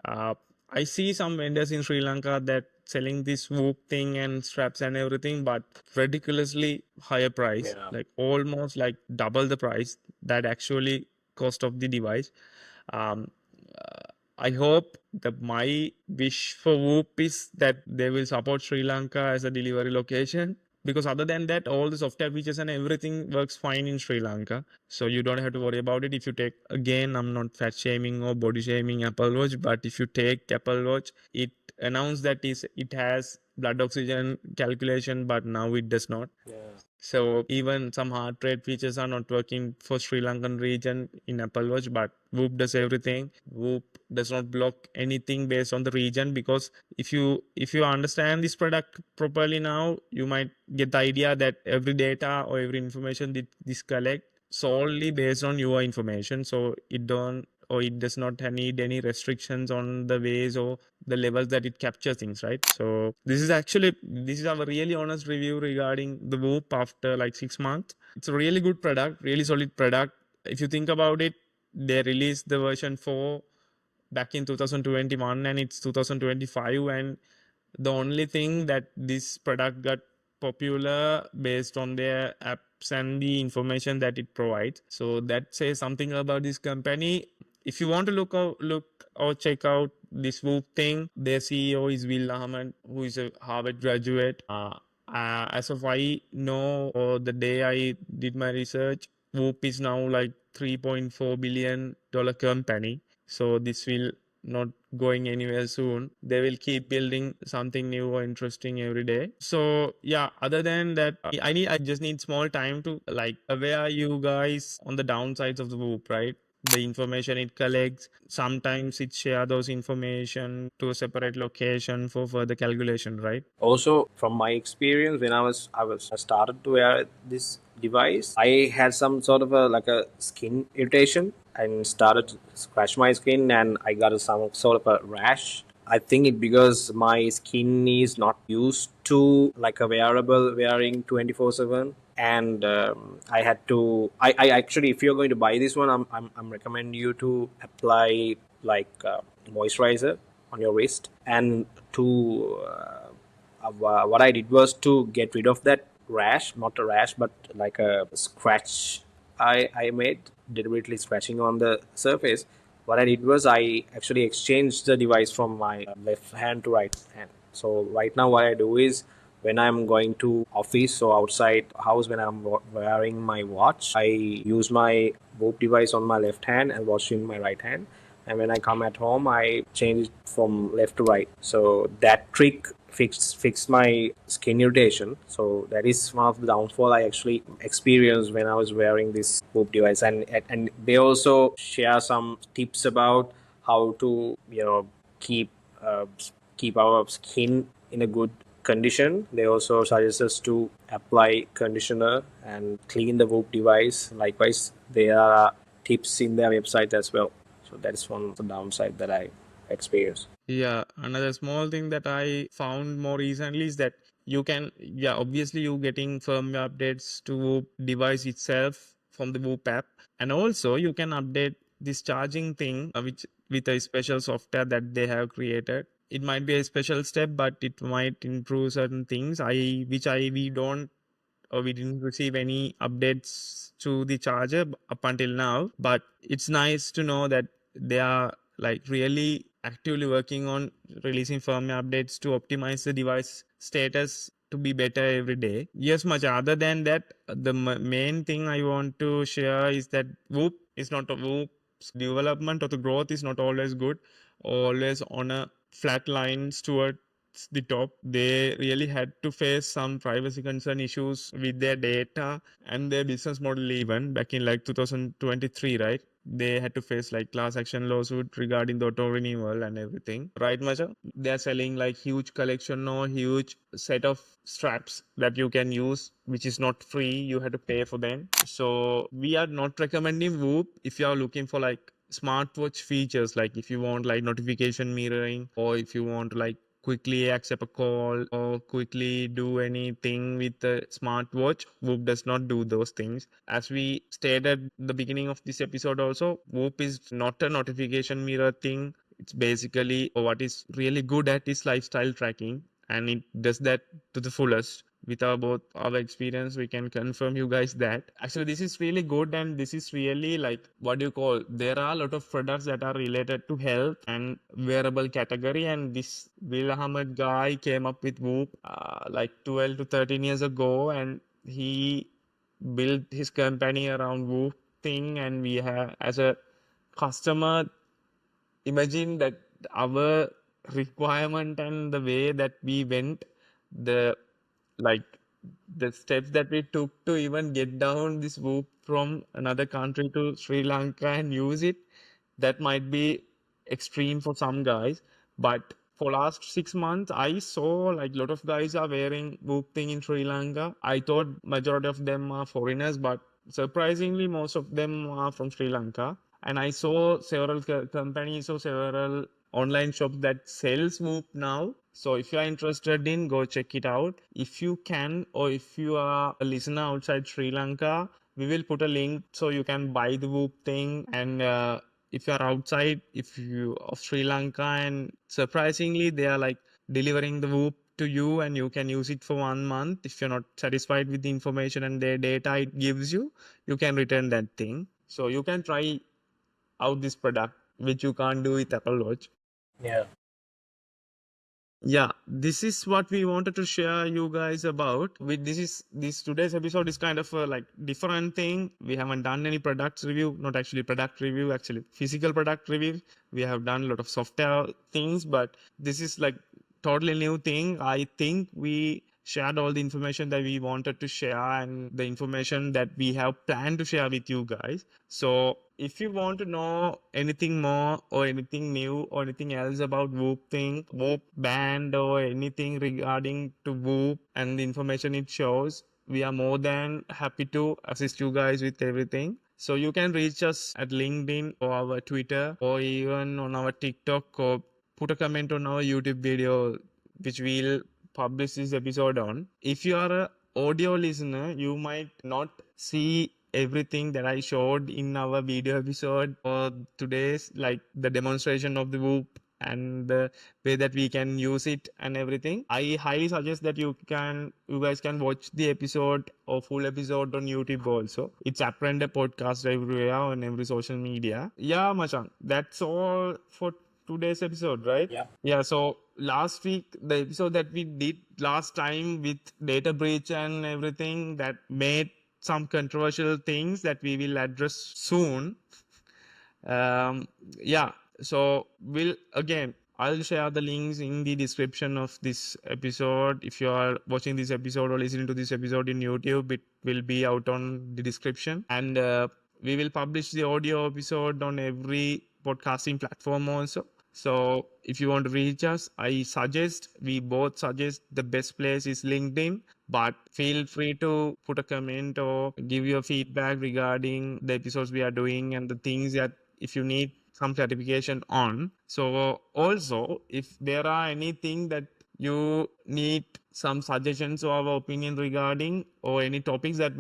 Uh, I see some vendors in Sri Lanka that selling this Whoop thing and straps and everything, but ridiculously higher price, Yeah. like almost like double the price that actually cost of the device. Um, I hope that my wish for Whoop is that they will support Sri Lanka as a delivery location. Because other than that, all the software features and everything works fine in Sri Lanka. So you don't have to worry about it. If you take, again, I'm not fat shaming or body shaming Apple Watch, but if you take Apple Watch, it announced that it has blood oxygen calculation, but now it does not. Yeah. So even some heart rate features are not working for Sri Lankan region in Apple Watch, but Whoop does everything. Whoop does not block anything based on the region, because if you understand this product properly now, you might get the idea that every data or every information that this collect solely based on your information. So it does not need any restrictions on the ways or the levels that it captures things, right? So this is our really honest review regarding the Whoop after like 6 months. It's a really good product, really solid product. If you think about it, they released the version 4 back in 2021 and it's 2025, and the only thing that this product got popular based on their apps and the information that it provides. So that says something about this company. If you want to look or check out this Whoop thing, their CEO is Will Ahmed, who is a Harvard graduate. As of I know, or the day I did my research, Whoop is now like $3.4 billion company. So this will not going anywhere soon. They will keep building something new or interesting every day. So yeah, other than that, I just need small time to like aware you guys on the downsides of the Whoop, right? The information it collects, sometimes it share those information to a separate location for further calculation, right? Also, from my experience, when I started to wear this device, I had some sort of a like a skin irritation and started to scratch my skin, and I got some sort of a rash. I think it because my skin is not used to like a wearable wearing 24/7, and I had to. I actually, if you're going to buy this one, I'm recommend you to apply like moisturizer on your wrist, and to what I did was to get rid of that rash, not a rash, but like a scratch I made deliberately scratching on the surface. What I did was I actually exchanged the device from my left hand to right hand. So right now what I do is when I'm going to office or outside house, when I'm wearing my watch, I use my Whoop device on my left hand and watch in my right hand. and when I come at home, I change it from left to right. So that trick fixed my skin irritation. So that is one of the downfall I actually experienced when I was wearing this Whoop device. And they also share some tips about how to keep uh, keep our skin in a good condition. They also suggest us to apply conditioner and clean the Whoop device. Likewise, there are tips in their website as well. So that's one of the downside that I experienced. Yeah, another small thing that I found more recently is that you can, yeah, obviously you getting firmware updates to Whoop device itself from the Whoop app, and also you can update this charging thing, which with a special software that they have created. It might be a special step, but it might improve certain things. We don't, or we didn't receive any updates to the charger up until now, but it's nice to know that they are like really actively working on releasing firmware updates to optimize the device status to be better every day. Yes, much other than that, the main thing I want to share is that Whoop is not a Whoop's development or the growth is not always good, always on a flat line toward the top. They really had to face some privacy concern issues with their data and their business model even back in like 2023, right? They had to face like class action lawsuit regarding the auto renewal and everything, right, Macha? They're selling like huge collection or huge set of straps that you can use, which is not free. You had to pay for them. So we are not recommending Whoop if you are looking for like smartwatch features, like if you want like notification mirroring, or if you want to like quickly accept a call or quickly do anything with the smartwatch. Whoop does not do those things. As we stated at the beginning of this episode also, Whoop is not a notification mirror thing. It's basically what is really good at is lifestyle tracking, and it does that to the fullest. With our both our experience, we can confirm you guys that actually this is really good, and this is really like, what do you call, there are a lot of products that are related to health and wearable category, and this Will Ahmed guy came up with Whoop like 12 to 13 years ago, and he built his company around Whoop thing. And we have, as a customer, imagine that our requirement and the way that we went, the like the steps that we took to even get down this Whoop from another country to Sri Lanka and use it, that might be extreme for some guys. But for last 6 months, I saw like a lot of guys are wearing Whoop thing in Sri Lanka. I thought majority of them are foreigners, but surprisingly most of them are from Sri Lanka. And I saw several companies or several online shops that sells Whoop now. So if you are interested in, go check it out. If you can, or if you are a listener outside Sri Lanka, we will put a link so you can buy the Whoop thing. And if you are outside, if you of Sri Lanka, and surprisingly they are like delivering the Whoop to you, and you can use it for 1 month. If you're not satisfied with the information and the data it gives you, you can return that thing. So you can try out this product, which you can't do with Apple Watch. Yeah. Yeah, this is what we wanted to share you guys about. With this today's episode is kind of a like different thing. We haven't done any products review, not actually product review, actually physical product review. We have done a lot of software things, but this is like totally new thing. I think we shared all the information that we wanted to share and the information that we have planned to share with you guys. So if you want to know anything more or anything new or anything else about Whoop thing, Whoop band, or anything regarding to Whoop and the information it shows, we are more than happy to assist you guys with everything. So you can reach us at LinkedIn or our Twitter or even on our TikTok, or put a comment on our YouTube video, which we'll publish this episode on. If you are a audio listener, you might not see everything that I showed in our video episode or today's, like the demonstration of the Whoop and the way that we can use it and everything. I highly suggest that you guys can watch the episode or full episode on YouTube also. It's Aprender Podcast everywhere on every social media. Yeah, Machan, that's all for today's episode, right? Yeah. Yeah, so last week, the episode that we did last time with data breach and everything, that made some controversial things that we will address soon. Um, yeah, So I'll share the links in the description of this episode. If you are watching this episode or listening to this episode in YouTube, it will be out on the description. And we will publish the audio episode on every podcasting platform also. So if you want to reach us, we both suggest the best place is LinkedIn, but feel free to put a comment or give your feedback regarding the episodes we are doing and the things that if you need some certification on. So also, if there are anything that you need some suggestions or our opinion regarding, or any topics that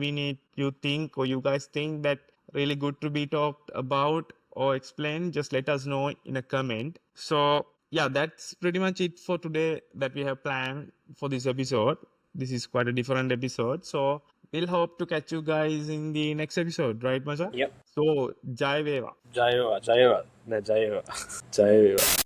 you think or you guys think that really good to be talked about or explained, just let us know in a comment. So yeah, that's pretty much it for today that we have planned for this episode. This is quite a different episode. So we'll hope to catch you guys in the next episode, right, Masha? Yep. So, Jai Veva. Jayava. Ne Jayava. Jayava.